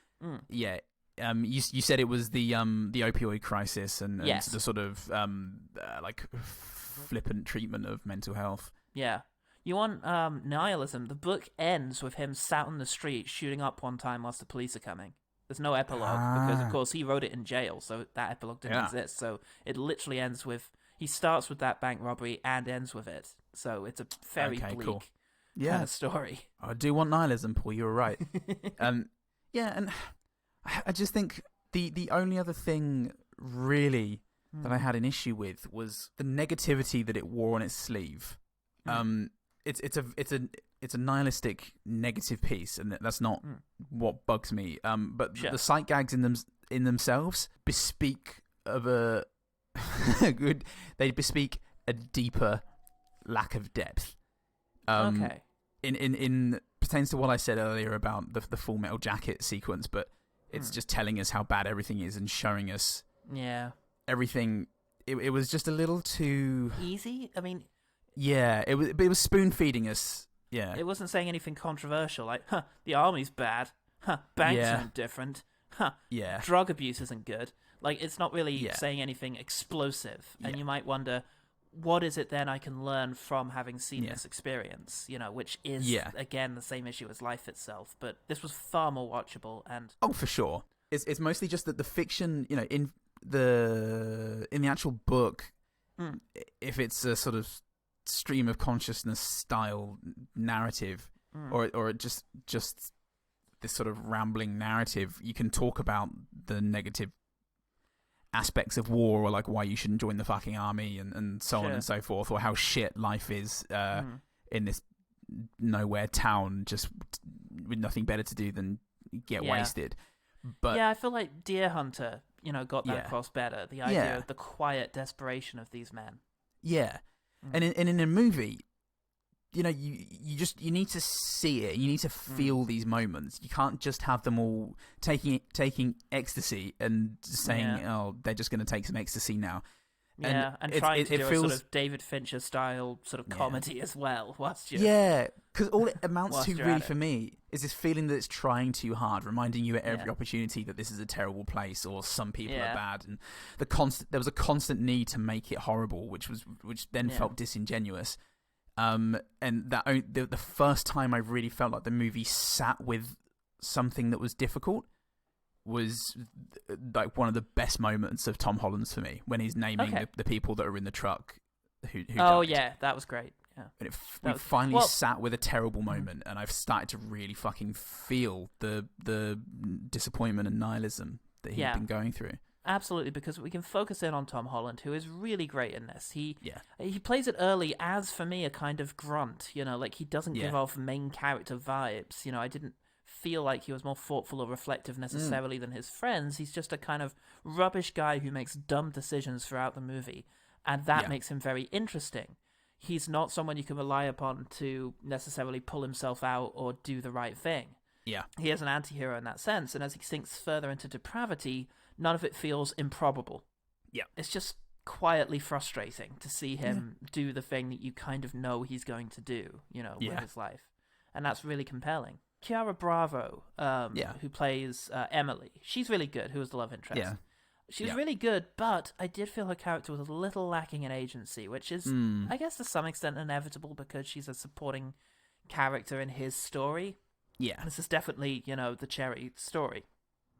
[SPEAKER 2] yeah. You said it was the opioid crisis and the sort of like flippant treatment of mental health.
[SPEAKER 1] Yeah. You want nihilism? The book ends with him sat on the street shooting up one time whilst the police are coming. There's no epilogue because, of course, he wrote it in jail, so that epilogue didn't exist. So it literally ends with... He starts with that bank robbery and ends with it. So it's a very bleak kind of story.
[SPEAKER 2] I do want nihilism, Paul. You were right. Yeah, and I just think the only other thing, really, that I had an issue with was the negativity that it wore on its sleeve. It's a nihilistic negative piece, and that's not what bugs me. But the sight gags in themselves bespeak of a they bespeak a deeper lack of depth. In pertains to what I said earlier about the Full Metal Jacket sequence, but it's just telling us how bad everything is and showing us everything. It was just a little too
[SPEAKER 1] easy. I mean,
[SPEAKER 2] it was spoon feeding us. Yeah,
[SPEAKER 1] it wasn't saying anything controversial like, the army's bad, banks aren't different, drug abuse isn't good. Like, it's not really saying anything explosive, and you might wonder, what is it then I can learn from having seen this experience? You know, which is again the same issue as life itself, but this was far more watchable. And
[SPEAKER 2] for sure, it's mostly just that the fiction, you know, in the actual book, if it's a sort of stream of consciousness style narrative, or just this sort of rambling narrative, you can talk about the negative aspects of war, or like why you shouldn't join the fucking army and so on and so forth, or how shit life is in this nowhere town just with nothing better to do than get wasted. But
[SPEAKER 1] I feel like Deer Hunter, you know, got that across better. The idea of the quiet desperation of these men. Yeah.
[SPEAKER 2] And in a movie, you know, you need to see it. You need to feel these moments. You can't just have them all taking ecstasy and saying, "Oh, they're just going to take some ecstasy now."
[SPEAKER 1] Yeah, and trying to do a sort of David Fincher style sort of comedy as well.
[SPEAKER 2] Because all it amounts to really for me is this feeling that it's trying too hard, reminding you at every opportunity that this is a terrible place or some people are bad, and there was a constant need to make it horrible, which then felt disingenuous. And that the first time I really felt like the movie sat with something that was difficult was like one of the best moments of Tom Holland's for me, when he's naming the people that are in the truck who died.
[SPEAKER 1] That was great. Yeah,
[SPEAKER 2] and it finally sat with a terrible moment, and I've started to really fucking feel the disappointment and nihilism that he'd been going through.
[SPEAKER 1] Absolutely, because we can focus in on Tom Holland, who is really great in this. He plays it early as, for me, a kind of grunt. You know, like, he doesn't give off main character vibes. You know, I didn't feel like he was more thoughtful or reflective necessarily than his friends. He's just a kind of rubbish guy who makes dumb decisions throughout the movie, and that makes him very interesting. He's not someone you can rely upon to necessarily pull himself out or do the right thing. Yeah, he is an anti-hero in that sense, and as he sinks further into depravity, none of it feels improbable. Yeah. It's just quietly frustrating to see him do the thing that you kind of know he's going to do, you know, with his life. And that's really compelling. Chiara Bravo, who plays Emily, she's really good, who is the love interest. Yeah. She's really good, but I did feel her character was a little lacking in agency, which is, I guess, to some extent inevitable because she's a supporting character in his story. Yeah. This is definitely, you know, the Cherry story.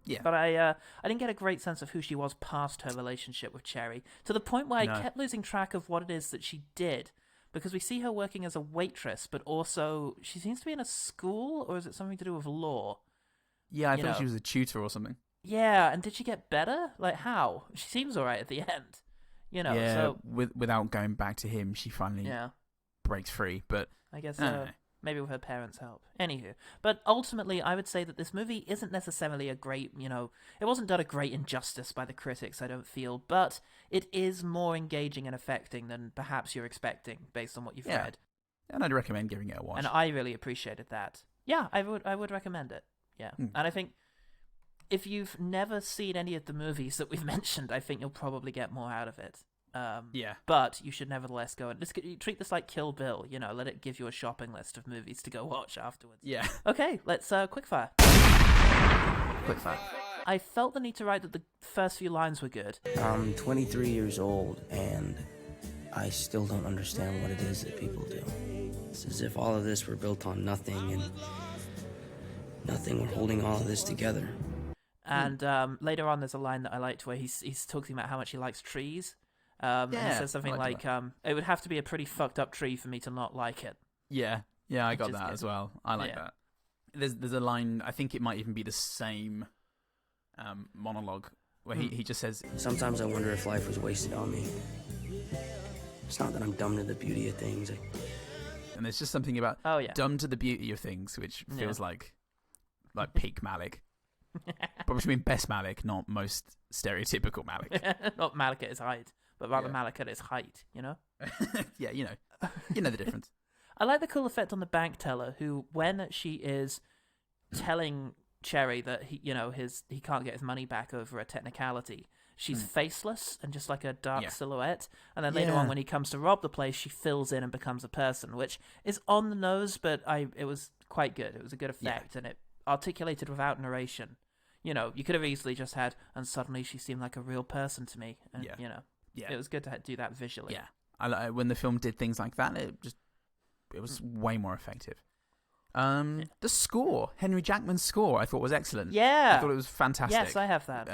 [SPEAKER 1] Yeah. But I didn't get a great sense of who she was past her relationship with Cherry, to the point where I kept losing track of what it is that she did, because we see her working as a waitress, but also she seems to be in a school, or is it something to do with law?
[SPEAKER 2] Yeah, I thought she was a tutor or something.
[SPEAKER 1] Yeah, and did she get better? Like, how? She seems all right at the end. You know, so
[SPEAKER 2] without going back to him, she finally breaks free, but
[SPEAKER 1] I guess maybe with her parents' help. Anywho, but ultimately, I would say that this movie isn't necessarily a great, you know, it wasn't done a great injustice by the critics, I don't feel, but it is more engaging and affecting than perhaps you're expecting based on what you've read.
[SPEAKER 2] And I'd recommend giving it a watch.
[SPEAKER 1] And I really appreciated that. Yeah, I would recommend it. Yeah, and I think if you've never seen any of the movies that we've mentioned, I think you'll probably get more out of it.
[SPEAKER 2] Yeah.
[SPEAKER 1] But you should nevertheless go and treat this like Kill Bill. Let it give you a shopping list of movies to go watch afterwards.
[SPEAKER 2] Yeah.
[SPEAKER 1] Okay, let's quickfire. Quickfire. I felt the need to write that the first few lines were good.
[SPEAKER 3] I'm 23 years old, and I still don't understand what it is that people do. It's as if all of this were built on nothing, and nothing were holding all of this together.
[SPEAKER 1] And later on, there's a line that I liked where he's talking about how much he likes trees. And he says something like, it would have to be a pretty fucked up tree for me to not like it.
[SPEAKER 2] Yeah, I got that as well. I like that. There's a line, I think it might even be the same monologue, where he just says...
[SPEAKER 3] Sometimes I wonder if life was wasted on me. It's not that I'm dumb to the beauty of things.
[SPEAKER 2] And there's just something about dumb to the beauty of things, which feels like peak Malick. But which means best Malick, not most stereotypical Malick.
[SPEAKER 1] Not Malick at his height, but rather Malick at his height,
[SPEAKER 2] Yeah, you know the difference.
[SPEAKER 1] I like the cool effect on the bank teller, who, when she is telling Cherry that he can't get his money back over a technicality, she's faceless and just like a dark silhouette. And then later on, when he comes to rob the place, she fills in and becomes a person, which is on the nose, but it was quite good. It was a good effect, and it articulated without narration. You could have easily just had, and suddenly she seemed like a real person to me. And, it was good to do that visually.
[SPEAKER 2] Yeah, when the film did things like that, it was way more effective. The score, Henry Jackman's score, I thought was excellent.
[SPEAKER 1] Yeah,
[SPEAKER 2] I thought it was fantastic.
[SPEAKER 1] Yes, I have that.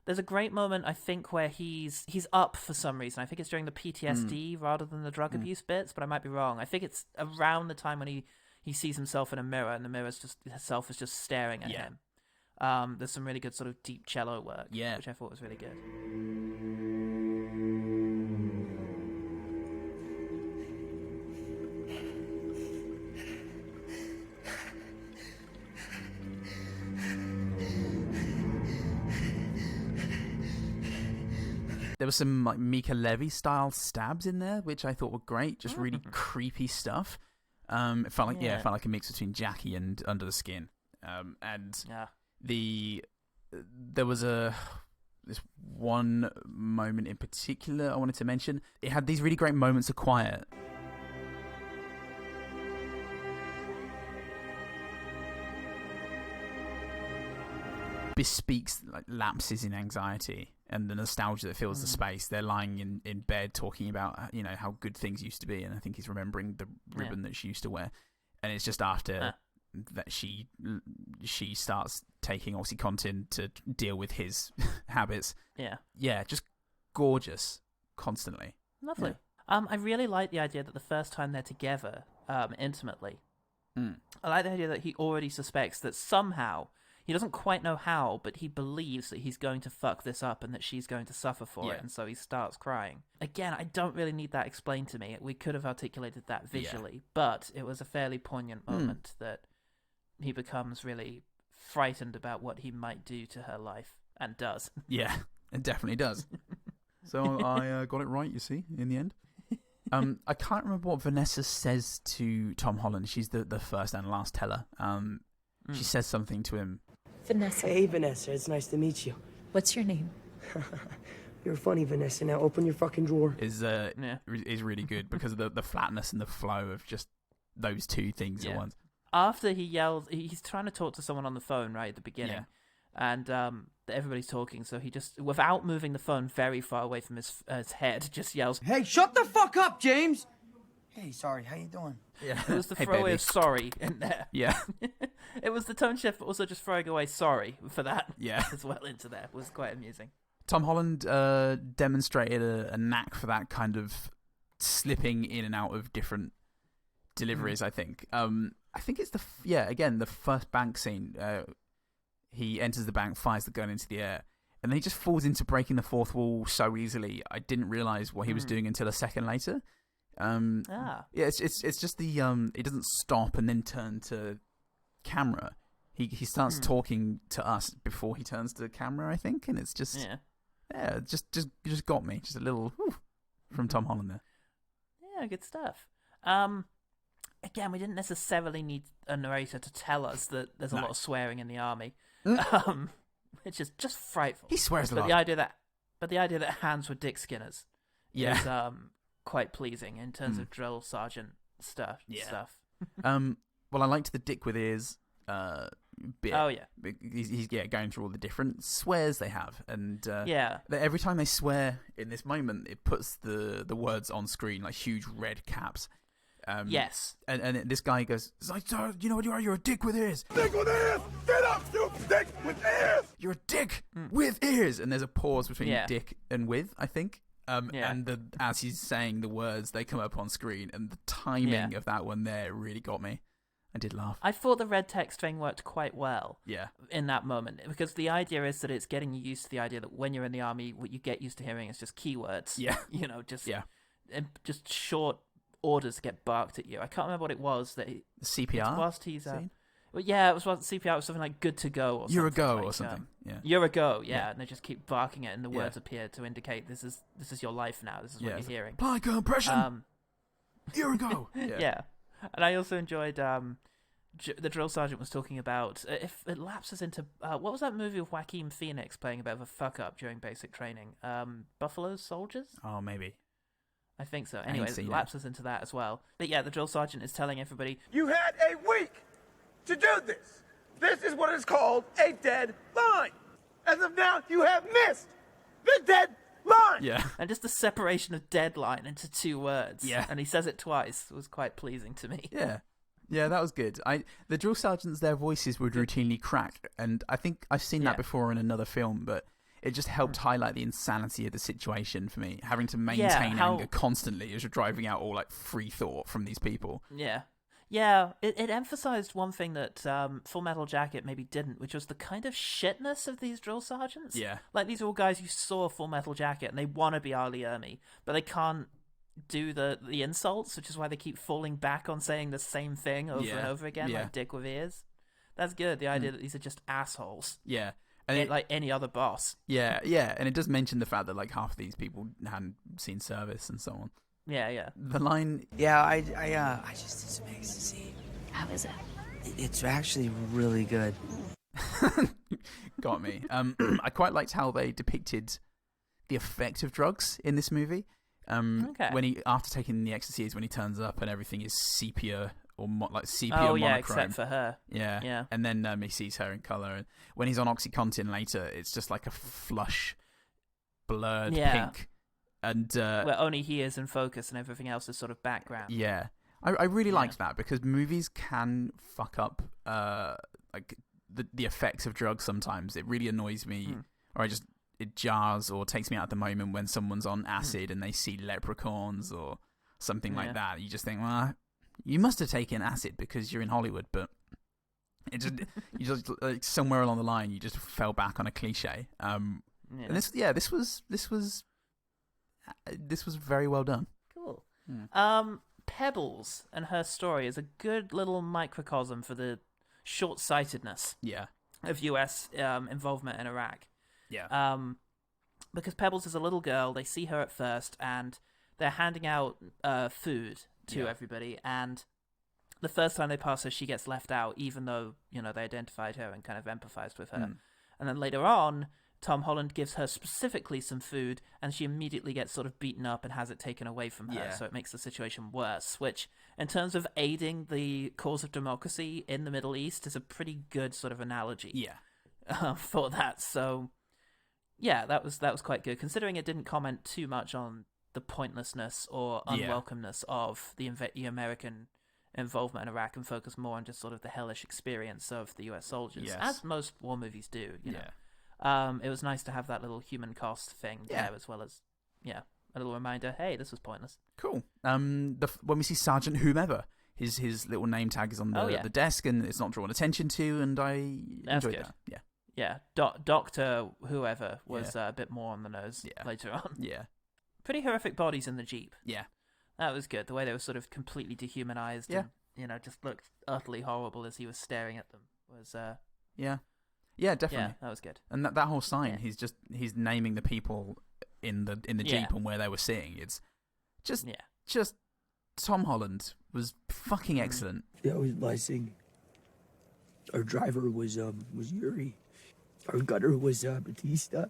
[SPEAKER 1] There's a great moment, I think, where he's up for some reason. I think it's during the PTSD rather than the drug abuse bits, but I might be wrong. I think it's around the time when he sees himself in a mirror, and the mirror herself is just staring at him. There's some really good sort of deep cello work, which I thought was really good.
[SPEAKER 2] There was some like Mika Levy style stabs in there, which I thought were great. Just really creepy stuff. It felt like a mix between Jackie and Under the Skin. There was this one moment in particular I wanted to mention. It had these really great moments of quiet. Bespeaks like lapses in anxiety and the nostalgia that fills the space. They're lying in bed talking about how good things used to be, and I think he's remembering the ribbon that she used to wear, and it's just after that she starts taking OxyContin to deal with his habits. Just gorgeous constantly.
[SPEAKER 1] Lovely. I really like the idea that the first time they're together intimately, I like the idea that he already suspects that somehow, he doesn't quite know how, but he believes that he's going to fuck this up and that she's going to suffer for it, and so he starts crying. Again, I don't really need that explained to me. We could have articulated that visually, but it was a fairly poignant moment that he becomes really frightened about what he might do to her life, and does. Yeah,
[SPEAKER 2] it definitely does. So I got it right, you see, in the end. I can't remember what Vanessa says to Tom Holland. She's the first and last teller. She says something to him.
[SPEAKER 7] Vanessa.
[SPEAKER 8] Hey, Vanessa. It's nice to meet you.
[SPEAKER 7] What's your name?
[SPEAKER 8] You're funny, Vanessa. Now open your fucking drawer.
[SPEAKER 2] Is really good because of the flatness and the flow of just those two things at once.
[SPEAKER 1] After he yells, he's trying to talk to someone on the phone right at the beginning, and everybody's talking, so he just, without moving the phone very far away from his head, just yells,
[SPEAKER 8] "Hey, shut the fuck up, James!" Hey, sorry, how you doing?
[SPEAKER 1] Yeah. It was the throwaway of sorry in there.
[SPEAKER 2] Yeah.
[SPEAKER 1] It was the tone shift, but also just throwing away sorry for that as well into there. It was quite amusing.
[SPEAKER 2] Tom Holland demonstrated a knack for that kind of slipping in and out of different deliveries, I think. I think it's the first bank scene. He enters the bank, fires the gun into the air, and then he just falls into breaking the fourth wall so easily. I didn't realise what he was doing until a second later. It's just the he doesn't stop and then turn to camera. He starts talking to us before he turns to camera, I think, and it's just just got me. Just a little from Tom Holland there.
[SPEAKER 1] Yeah, good stuff. Again, we didn't necessarily need a narrator to tell us that there's a lot of swearing in the army. which is just frightful.
[SPEAKER 2] He swears a
[SPEAKER 1] but
[SPEAKER 2] lot.
[SPEAKER 1] The idea that hands were dick skinners is quite pleasing in terms of drill sergeant stuff.
[SPEAKER 2] Well, I liked the dick with ears bit.
[SPEAKER 1] Oh yeah,
[SPEAKER 2] he's going through all the different swears they have, and
[SPEAKER 1] yeah,
[SPEAKER 2] every time they swear in this moment, it puts the words on screen like huge red caps.
[SPEAKER 1] Yes,
[SPEAKER 2] and this guy goes, you know what you are? You're a dick with ears.
[SPEAKER 5] Dick with ears! Get up, you dick with ears!
[SPEAKER 2] You're a dick with ears. And there's a pause between dick and with, I think. And as he's saying the words, they come up on screen, and the timing of that one there really got me. I did laugh.
[SPEAKER 1] I thought the red text thing worked quite well.
[SPEAKER 2] Yeah.
[SPEAKER 1] In that moment, because the idea is that it's getting you used to the idea that when you're in the army, what you get used to hearing is just keywords.
[SPEAKER 2] Yeah.
[SPEAKER 1] You know, just short orders get barked at you. I can't remember what it was that
[SPEAKER 2] CPR.
[SPEAKER 1] Whilst he's well, yeah, it was CPR. It was something like "good to go" or
[SPEAKER 2] "you're a go"
[SPEAKER 1] like,
[SPEAKER 2] or something.
[SPEAKER 1] You're a go. Yeah, and they just keep barking it, and the words appear to indicate this is your life now. This is what you're hearing.
[SPEAKER 2] Apply compression. You're a go.
[SPEAKER 1] Yeah, and I also enjoyed the drill sergeant was talking about if it lapses into what was that movie with Joaquin Phoenix playing a bit of a fuck up during basic training? Buffalo Soldiers.
[SPEAKER 2] Oh, maybe.
[SPEAKER 1] I think so. Anyway, it lapses into that as well. But yeah, the drill sergeant is telling everybody,
[SPEAKER 5] "You had a week to do this. This is what is called a dead line. As of now, you have missed the dead line."
[SPEAKER 2] Yeah.
[SPEAKER 1] And just the separation of deadline into two words.
[SPEAKER 2] Yeah.
[SPEAKER 1] And he says it twice. It was quite pleasing to me.
[SPEAKER 2] Yeah. Yeah, that was good. The drill sergeants, their voices would routinely crack, and I think I've seen that before in another film, but it just helped highlight the insanity of the situation for me, having to maintain anger constantly as you're driving out all like free thought from these people.
[SPEAKER 1] Yeah. Yeah, it emphasized one thing that Full Metal Jacket maybe didn't, which was the kind of shitness of these drill sergeants.
[SPEAKER 2] Yeah.
[SPEAKER 1] Like, these are all guys who saw Full Metal Jacket, and they want to be Ali Ermey, but they can't do the insults, which is why they keep falling back on saying the same thing over and over again, like dick with ears. That's good, the idea that these are just assholes.
[SPEAKER 2] Yeah. And
[SPEAKER 1] like any other boss.
[SPEAKER 2] Yeah, and it does mention the fact that like half of these people hadn't seen service and so on.
[SPEAKER 1] Yeah.
[SPEAKER 2] The line...
[SPEAKER 3] Yeah, I just did some ecstasy.
[SPEAKER 4] How is it?
[SPEAKER 3] It's actually really good.
[SPEAKER 2] Got me. I quite liked how they depicted the effect of drugs in this movie. When after taking the ecstasy is when he turns up and everything is sepia or sepia monochrome.
[SPEAKER 1] Yeah, except for her.
[SPEAKER 2] Yeah. And then he sees her in colour. And when he's on OxyContin later, it's just like a flush, blurred pink. And
[SPEAKER 1] where only he is in focus and everything else is sort of background.
[SPEAKER 2] Yeah. I really liked that because movies can fuck up like the effects of drugs sometimes. It really annoys me. Or it jars or takes me out of the moment when someone's on acid and they see leprechauns or something like that. You just think, well, you must have taken acid because you're in Hollywood, but it just you just like, somewhere along the line you just fell back on a cliche. And this was very well done.
[SPEAKER 1] Cool. Pebbles and her story is a good little microcosm for the short-sightedness of US involvement in Iraq.
[SPEAKER 2] Yeah.
[SPEAKER 1] Because Pebbles is a little girl, they see her at first, and they're handing out food to everybody, and the first time they pass her, she gets left out, even though, they identified her and kind of empathized with her. And then later on, Tom Holland gives her specifically some food, and she immediately gets sort of beaten up and has it taken away from her, so it makes the situation worse, which, in terms of aiding the cause of democracy in the Middle East, is a pretty good sort of analogy for that. So, yeah, that was quite good, considering it didn't comment too much on the pointlessness or unwelcomeness of the American involvement in Iraq and focus more on just sort of the hellish experience of the US soldiers, as most war movies do, you know. It was nice to have that little human cost thing there, as well as, a little reminder, hey, this was pointless.
[SPEAKER 2] Cool. When we see Sergeant Whomever, his little name tag is on the desk and it's not drawn attention to, and I enjoyed that. Yeah.
[SPEAKER 1] Yeah, Doctor Whoever was a bit more on the nose later on.
[SPEAKER 2] Yeah.
[SPEAKER 1] Pretty horrific bodies in the Jeep.
[SPEAKER 2] Yeah.
[SPEAKER 1] That was good. The way they were sort of completely dehumanized and, just looked utterly horrible as he was staring at them was...
[SPEAKER 2] Yeah, definitely.
[SPEAKER 1] Yeah, that was good.
[SPEAKER 2] And that whole sign, he's naming the people in the Jeep and where they were sitting. It's just Tom Holland was fucking excellent.
[SPEAKER 3] That was a blessing. Our driver was Yuri.
[SPEAKER 7] Our gunner was Batista.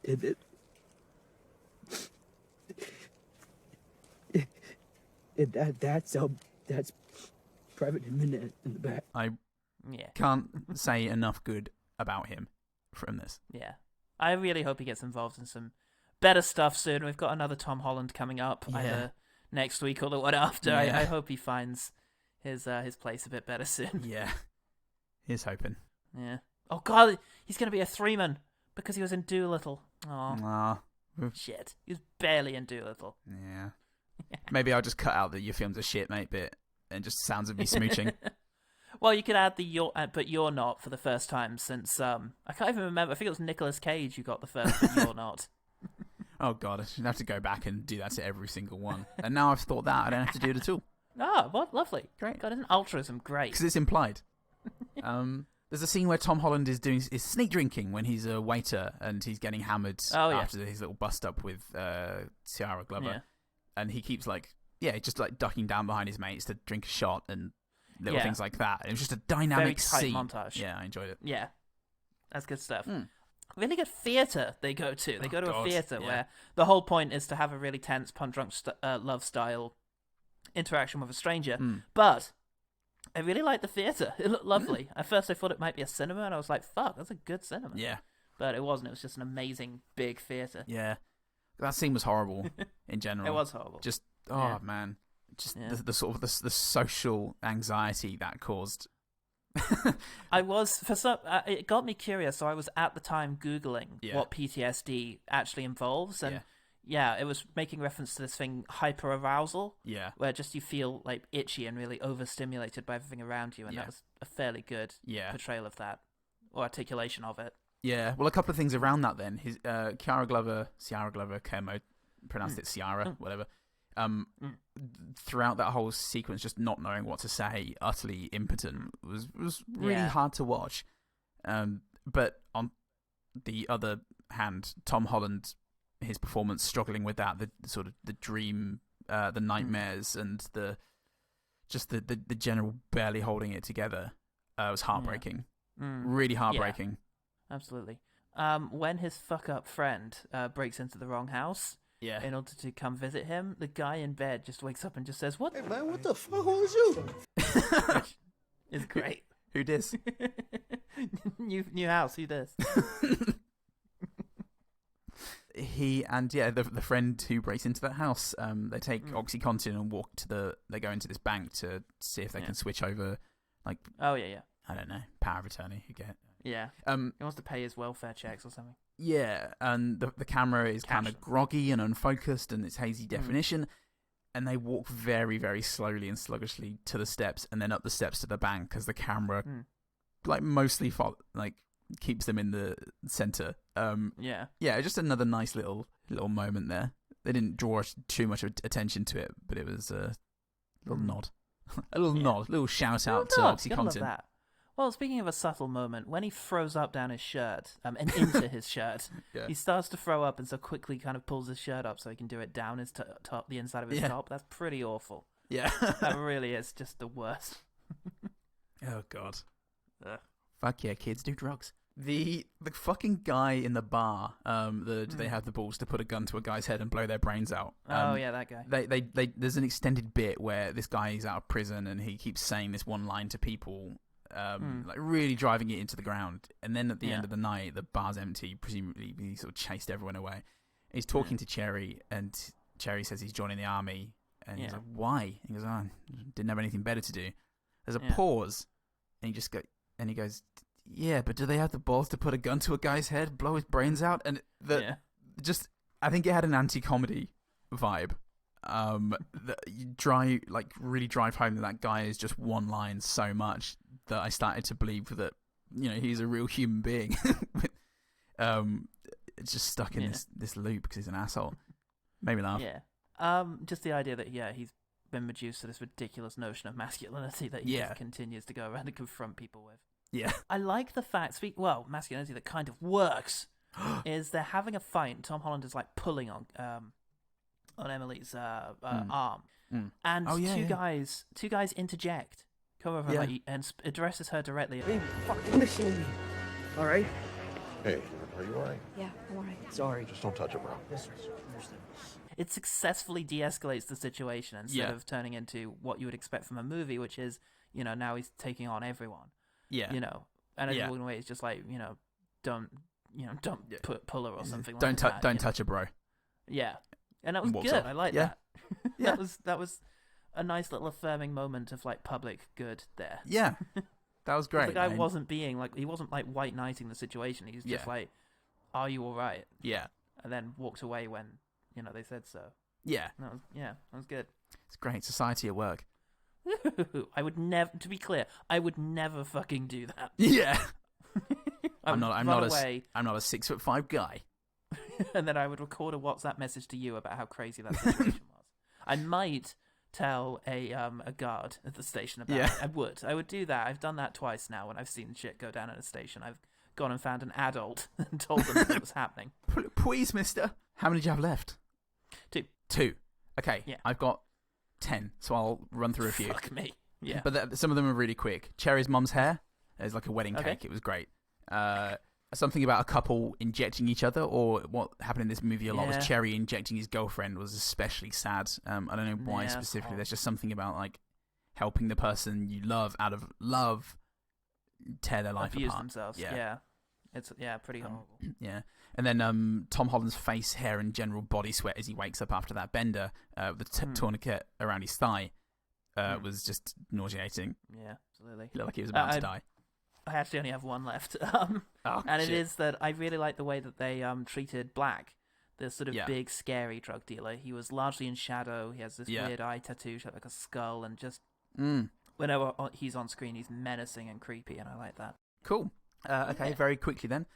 [SPEAKER 7] And then... And that's Private Jimenez in the back.
[SPEAKER 2] I can't say enough good about him from this.
[SPEAKER 1] Yeah. I really hope he gets involved in some better stuff soon. We've got another Tom Holland coming up either next week or the one after.
[SPEAKER 2] Yeah.
[SPEAKER 1] I hope he finds his place a bit better soon.
[SPEAKER 2] Yeah. He's hoping.
[SPEAKER 1] Yeah. Oh, God, he's going to be a three-man because he was in Doolittle. Oh, shit. He was barely in Doolittle.
[SPEAKER 2] Yeah. Maybe I'll just cut out the "your films are shit, mate" bit and just sounds of me smooching.
[SPEAKER 1] Well, you could add the but you're not for the first time since I can't even remember. I think it was Nicolas Cage who got the first but you're not.
[SPEAKER 2] Oh God, I should have to go back and do that to every single one. And now I've thought that I don't have to do it at all.
[SPEAKER 1] Ah, what lovely,
[SPEAKER 2] Great.
[SPEAKER 1] God, isn't altruism great?
[SPEAKER 2] Because it's implied. There's a scene where Tom Holland is sneak drinking when he's a waiter and he's getting hammered after his little bust up with Ciara Glover.
[SPEAKER 1] Yeah.
[SPEAKER 2] And he keeps just ducking down behind his mates to drink a shot and little things like that. And it was just a dynamic
[SPEAKER 1] Very tight
[SPEAKER 2] scene.
[SPEAKER 1] montage.
[SPEAKER 2] Yeah, I enjoyed it.
[SPEAKER 1] Yeah, that's good stuff. Really good theatre they go to. They go to a theatre where the whole point is to have a really tense pun-drunk love style interaction with a stranger. But I really liked the theatre. It looked lovely. At first I thought it might be a cinema, and I was like, fuck, that's a good cinema.
[SPEAKER 2] Yeah.
[SPEAKER 1] But it wasn't. It was just an amazing big theatre.
[SPEAKER 2] Yeah. That scene was horrible in general.
[SPEAKER 1] It was horrible.
[SPEAKER 2] Just, man. Just the sort of the social anxiety that caused.
[SPEAKER 1] I was, for some, it got me curious, so I was at the time Googling what PTSD actually involves, and it was making reference to this thing, hyperarousal, where just you feel like itchy and really overstimulated by everything around you, and that was a fairly good portrayal of that, or articulation of it.
[SPEAKER 2] Yeah, well, a couple of things around that then. His Ciara Glover, Kermo, pronounced it Ciara, whatever. Throughout that whole sequence, just not knowing what to say, utterly impotent, was really hard to watch. But on the other hand, Tom Holland, his performance struggling with that, the sort of the dream, the nightmares, and the general barely holding it together, was heartbreaking. Really heartbreaking.
[SPEAKER 1] Yeah. Absolutely. When his fuck-up friend breaks into the wrong house in order to come visit him, the guy in bed just wakes up and just says, "What?
[SPEAKER 5] Hey, man, what the fuck was you?"
[SPEAKER 1] It's great.
[SPEAKER 2] Who dis?
[SPEAKER 1] New house, who dis?
[SPEAKER 2] He and the friend who breaks into that house, they take OxyContin and they go into this bank to see if they can switch over, like, I don't know, power of attorney. You get.
[SPEAKER 1] Yeah. He wants to pay his welfare checks or something.
[SPEAKER 2] Yeah, and the camera is kind of groggy and unfocused, and it's hazy definition. And they walk very, very slowly and sluggishly to the steps, and then up the steps to the bank, as the camera, mostly keeps them in the center. Just another nice little moment there. They didn't draw too much attention to it, but it was a little nod, a little shout out to OxyContin.
[SPEAKER 1] That. Well, speaking of a subtle moment, when he throws up down his shirt and into his shirt, he starts to throw up and so quickly kind of pulls his shirt up so he can do it down his top, the inside of his top. That's pretty awful. Yeah. That really is just the worst.
[SPEAKER 2] Oh, God. Fuck yeah, kids do drugs. The fucking guy in the bar, they have the balls to put a gun to a guy's head and blow their brains out.
[SPEAKER 1] That guy.
[SPEAKER 2] They there's an extended bit where this guy is out of prison and he keeps saying this one line to people, really driving it into the ground. And then at the end of the night, the bar's empty. Presumably, he sort of chased everyone away. He's talking to Cherry, and Cherry says he's joining the army. And he's like, "Why?" He goes, "Oh, didn't have anything better to do." There's a pause, and he goes, "Yeah, but do they have the balls to put a gun to a guy's head, blow his brains out?" And I think it had an anti-comedy vibe. Really drive home that guy is just one line so much that I started to believe that, he's a real human being. It's just stuck in this loop because he's an asshole. Made me laugh.
[SPEAKER 1] Yeah. Just the idea that he's been reduced to this ridiculous notion of masculinity that he just continues to go around and confront people with.
[SPEAKER 2] Yeah.
[SPEAKER 1] I like the fact, masculinity that kind of works is they're having a fight. Tom Holland is like pulling on Emily's arm, and two guys interject, come over and addresses her directly.
[SPEAKER 7] Hey, fucking listen to me, all right?
[SPEAKER 9] Hey, are you alright?
[SPEAKER 4] Yeah, I'm alright.
[SPEAKER 3] Sorry.
[SPEAKER 9] Just don't touch it, bro.
[SPEAKER 3] Yes, sir. Understood.
[SPEAKER 1] It successfully de-escalates the situation instead of turning into what you would expect from a movie, which is, now he's taking on everyone.
[SPEAKER 2] Yeah.
[SPEAKER 1] And in a way, it's just like, don't pull her or something
[SPEAKER 2] Don't
[SPEAKER 1] like that.
[SPEAKER 2] Don't touch a bro.
[SPEAKER 1] Yeah. And that was
[SPEAKER 2] Walks
[SPEAKER 1] good.
[SPEAKER 2] off.
[SPEAKER 1] I like
[SPEAKER 2] Yeah.
[SPEAKER 1] that.
[SPEAKER 2] Yeah.
[SPEAKER 1] That was a nice little affirming moment of like public good there.
[SPEAKER 2] Yeah. That was great.
[SPEAKER 1] The guy wasn't being like, he wasn't like white knighting the situation. He's just like, are you all right?
[SPEAKER 2] Yeah.
[SPEAKER 1] And then walked away when, they said so.
[SPEAKER 2] Yeah.
[SPEAKER 1] That was good.
[SPEAKER 2] It's great. Society at work.
[SPEAKER 1] I would never, to be clear, I would never fucking do that.
[SPEAKER 2] Yeah.
[SPEAKER 1] I'm not
[SPEAKER 2] I'm not a 6'5" guy.
[SPEAKER 1] And then I would record a WhatsApp message to you about how crazy that situation was. I might tell a guard at the station about it. I would do that. I've done that twice now when I've seen shit go down at a station. I've gone and found an adult and told them that it was happening.
[SPEAKER 2] Please, mister. How many do you have left?
[SPEAKER 1] 2.
[SPEAKER 2] Okay.
[SPEAKER 1] Yeah.
[SPEAKER 2] I've got 10, so I'll run through a few.
[SPEAKER 1] Fuck me. Yeah.
[SPEAKER 2] But some of them are really quick. Cherry's mum's hair is like a wedding cake. It was great. Something about a couple injecting each other, or what happened in this movie a lot was Cherry injecting his girlfriend was especially sad. I don't know why specifically. There's just something about like helping the person you love out of love tear their life
[SPEAKER 1] abuse
[SPEAKER 2] apart.
[SPEAKER 1] themselves. It's pretty horrible.
[SPEAKER 2] Yeah. And then Tom Holland's face, hair, and general body sweat as he wakes up after that bender, with the tourniquet around his thigh, was just nauseating.
[SPEAKER 1] Yeah, absolutely.
[SPEAKER 2] He looked like he was about to die.
[SPEAKER 1] I actually only have one left. It is that I really like the way that they treated Black, the sort of big, scary drug dealer. He was largely in shadow. He has this weird eye tattoo, shaped like a skull, and just whenever he's on screen, he's menacing and creepy, and I like that.
[SPEAKER 2] Cool. Okay, very quickly then.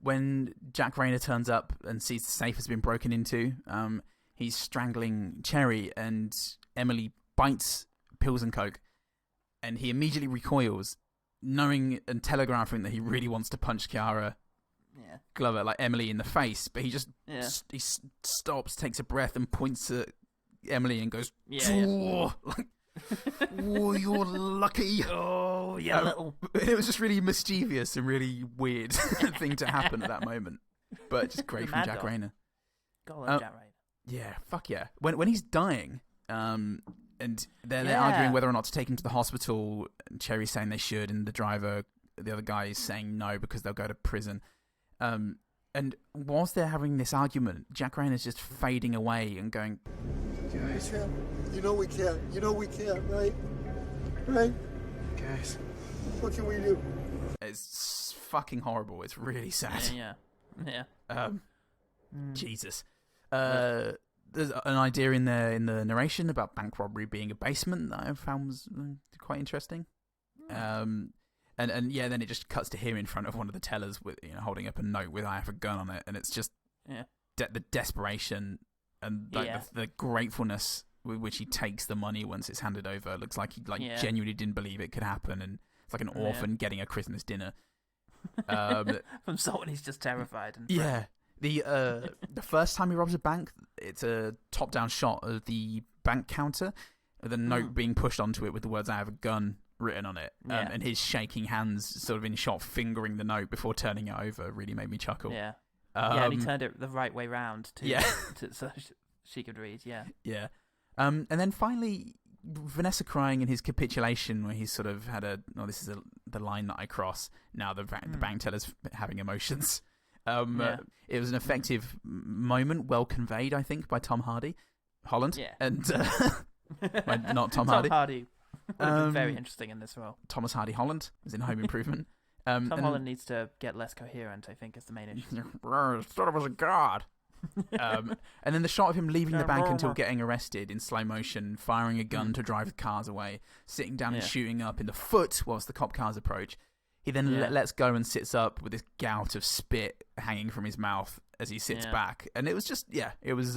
[SPEAKER 2] When Jack Reynor turns up and sees the safe has been broken into, he's strangling Cherry, and Emily bites pills and coke, and he immediately recoils, knowing and telegraphing that he really wants to punch Kiara Glover, like Emily, in the face, but he just he stops, takes a breath, and points at Emily and goes, like, "Oh, you're lucky."
[SPEAKER 1] Oh, yeah, little.
[SPEAKER 2] It was just really mischievous and really weird thing to happen at that moment, but just great from Jack Reynor.
[SPEAKER 1] Gotta love Jack Reynor.
[SPEAKER 2] Yeah, fuck yeah. When he's dying, and they're arguing whether or not to take him to the hospital, and Cherry's saying they should, and the other guy is saying no because they'll go to prison. And whilst they're having this argument, Jack Reynor's just fading away and going,
[SPEAKER 5] Guys, you know we can't, right? Right?
[SPEAKER 9] Guys.
[SPEAKER 5] What can we do?
[SPEAKER 2] It's fucking horrible. It's really sad.
[SPEAKER 1] Yeah.
[SPEAKER 2] Jesus. There's an idea in the narration about bank robbery being a basement that I found was quite interesting. And then it just cuts to him in front of one of the tellers with holding up a note with "I have a gun" on it, and it's just the desperation and the gratefulness with which he takes the money once it's handed over. It looks like he genuinely didn't believe it could happen, and it's like an orphan getting a Christmas dinner.
[SPEAKER 1] From someone he's just terrified. And
[SPEAKER 2] the first time he robs a bank, it's a top-down shot of the bank counter with a note being pushed onto it with the words "I have a gun" written on it, and his shaking hands sort of in shot fingering the note before turning it over really made me chuckle.
[SPEAKER 1] And he turned it the right way round so she could read.
[SPEAKER 2] And then finally Vanessa crying in his capitulation, where he's sort of had this is the line that I cross now. The bank teller's having emotions. It was an effective moment, well conveyed, I think, by Tom Holland, and not Tom Hardy.
[SPEAKER 1] Tom Hardy would have been very interesting in this role.
[SPEAKER 2] Thomas Hardy Holland was in Home Improvement.
[SPEAKER 1] Tom Holland needs to get less coherent, I think, is the main issue.
[SPEAKER 2] Thought I was a god. And then the shot of him leaving the bank until getting arrested in slow motion, firing a gun to drive the cars away, sitting down and shooting up in the foot whilst the cop cars approach. He then lets go and sits up with this gout of spit hanging from his mouth as he sits back. And it was just, it was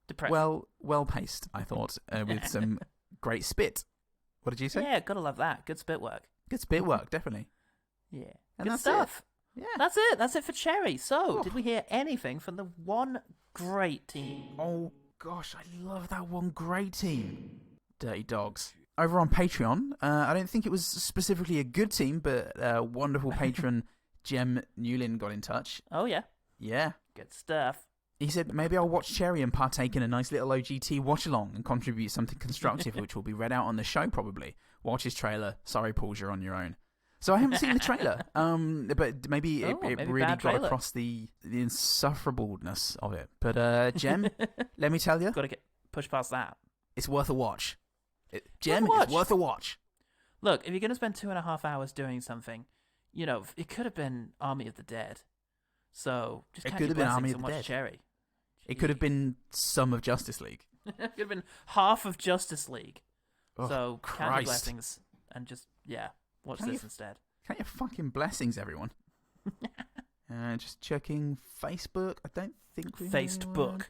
[SPEAKER 1] depressing.
[SPEAKER 2] Well paced, I thought, with some great spit. What did you say?
[SPEAKER 1] Yeah, gotta love that. Good spit work.
[SPEAKER 2] Good spit work, definitely.
[SPEAKER 1] Yeah.
[SPEAKER 2] And
[SPEAKER 1] good stuff.
[SPEAKER 2] Yeah.
[SPEAKER 1] That's it. That's it for Cherry. So, did we hear anything from the one great team?
[SPEAKER 2] Oh, gosh, I love that one great team. Dirty Dogs. Over on Patreon, I don't think it was specifically a good team, but a wonderful patron, Jem Newlin got in touch.
[SPEAKER 1] Oh, yeah.
[SPEAKER 2] Yeah.
[SPEAKER 1] Good stuff.
[SPEAKER 2] He said, maybe I'll watch Cherry and partake in a nice little OGT watch-along and contribute something constructive, which will be read out on the show, probably. Watch his trailer. Sorry, Paul, you're on your own. So I haven't seen the trailer, but maybe it really got across the insufferableness of it. But Jem, let me tell you.
[SPEAKER 1] Got to push past that.
[SPEAKER 2] It's worth a watch. Jem, it's worth a watch.
[SPEAKER 1] Look, if you're going to spend 2.5 hours doing something, you know, it could have been Army of the Dead. So just count your blessings and watch Cherry.
[SPEAKER 2] It could have been some of Justice League.
[SPEAKER 1] It could have been half of Justice League.
[SPEAKER 2] Oh,
[SPEAKER 1] so
[SPEAKER 2] Christ.
[SPEAKER 1] count your blessings and just, watch this instead.
[SPEAKER 2] Count your fucking blessings, everyone. Just checking Facebook. I don't think we
[SPEAKER 1] Facebook.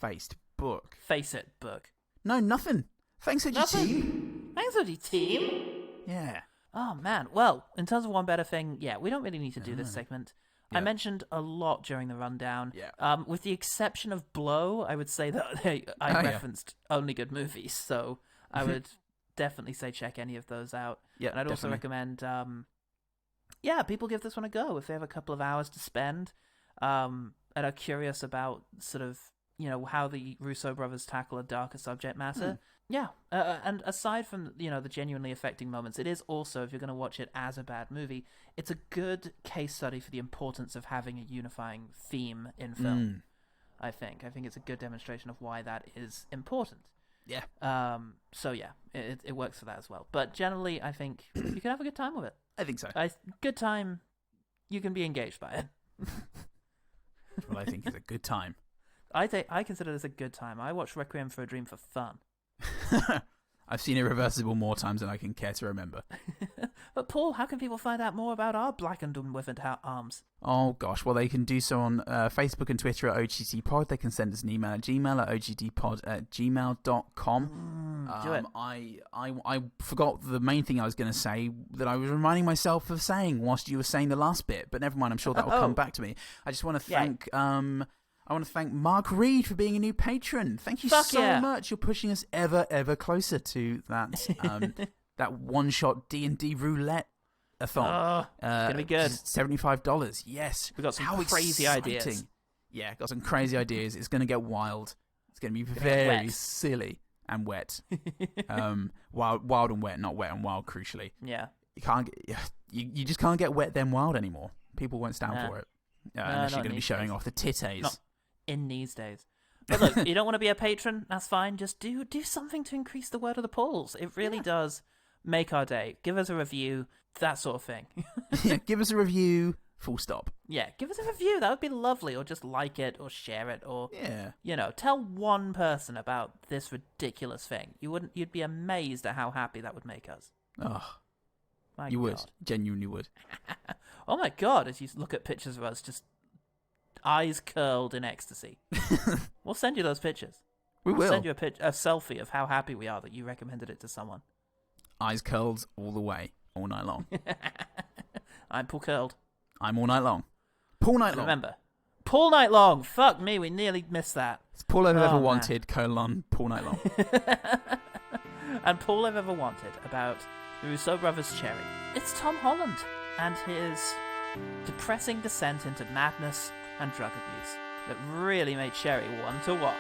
[SPEAKER 2] Facebook.
[SPEAKER 1] Face it, book.
[SPEAKER 2] No, nothing. Thanks, OG team.
[SPEAKER 1] Thanks, OG team.
[SPEAKER 2] Yeah.
[SPEAKER 1] Oh, man. Well, in terms of one better thing, we don't really need to do this segment. I mentioned a lot during the rundown.
[SPEAKER 2] Yeah.
[SPEAKER 1] With the exception of Blow, I would say that I referenced only good movies. So I would definitely say check any of those out.
[SPEAKER 2] Yeah,
[SPEAKER 1] and I'd also recommend, people give this one a go if they have a couple of hours to spend and are curious about sort of, how the Russo brothers tackle a darker subject matter. Yeah, and aside from, the genuinely affecting moments, it is also, if you're going to watch it as a bad movie, it's a good case study for the importance of having a unifying theme in film, I think. I think it's a good demonstration of why that is important.
[SPEAKER 2] Yeah.
[SPEAKER 1] It works for that as well. But generally, I think you can have a good time with it.
[SPEAKER 2] I think so.
[SPEAKER 1] Good time, you can be engaged by it.
[SPEAKER 2] That's what I think is a good time.
[SPEAKER 1] I consider this a good time. I watch Requiem for a Dream for fun.
[SPEAKER 2] I've seen Irreversible more times than I can care to remember.
[SPEAKER 1] But Paul, how can people find out more about our blackened and withered arms?
[SPEAKER 2] Oh gosh, well they can do so on Facebook and Twitter at OGTPod. They can send us an email at gmail at ogdpod@gmail.com.
[SPEAKER 1] Do it.
[SPEAKER 2] I forgot the main thing I was going to say that I was reminding myself of saying whilst you were saying the last bit, but never mind, I'm sure that will come back to me. I just want to thank I want to thank Mark Reed for being a new patron. Thank you so much. You're pushing us ever closer to that that one-shot D&D roulette-a-thon.
[SPEAKER 1] It's going to be good.
[SPEAKER 2] $75. Yes.
[SPEAKER 1] We've got some crazy ideas.
[SPEAKER 2] Yeah, got some crazy ideas. It's going to get wild. It's going to be very silly and wet. Wild and wet, not wet and wild, crucially.
[SPEAKER 1] Yeah.
[SPEAKER 2] You just can't get wet then wild anymore. People won't stand for it. Unless you're going to be showing off the titties.
[SPEAKER 1] Not in these days. But look, you don't want to be a patron, that's fine. Just do something to increase the word of the polls. It really does make our day. Give us a review, that sort of thing.
[SPEAKER 2] Give us a review, full stop.
[SPEAKER 1] Yeah, give us a review. That would be lovely. Or just like it or share it or, tell one person about this ridiculous thing. You'd be amazed at how happy that would make us.
[SPEAKER 2] Oh,
[SPEAKER 1] you
[SPEAKER 2] would. Genuinely would.
[SPEAKER 1] Oh my God, as you look at pictures of us, just eyes curled in ecstasy. We'll send you those pictures.
[SPEAKER 2] We'll
[SPEAKER 1] send you a selfie of how happy we are that you recommended it to someone.
[SPEAKER 2] Eyes curled all the way, all night long.
[SPEAKER 1] I'm Paul Curled.
[SPEAKER 2] I'm all night long. Paul Night Long.
[SPEAKER 1] Remember, Paul Night Long. Fuck me, we nearly missed that.
[SPEAKER 2] It's Paul I've ever wanted, colon, Paul Night Long.
[SPEAKER 1] And Paul I've ever wanted about the Russo brothers' Cherry. It's Tom Holland and his depressing descent into madness and drug abuse that really made Cherry one to watch.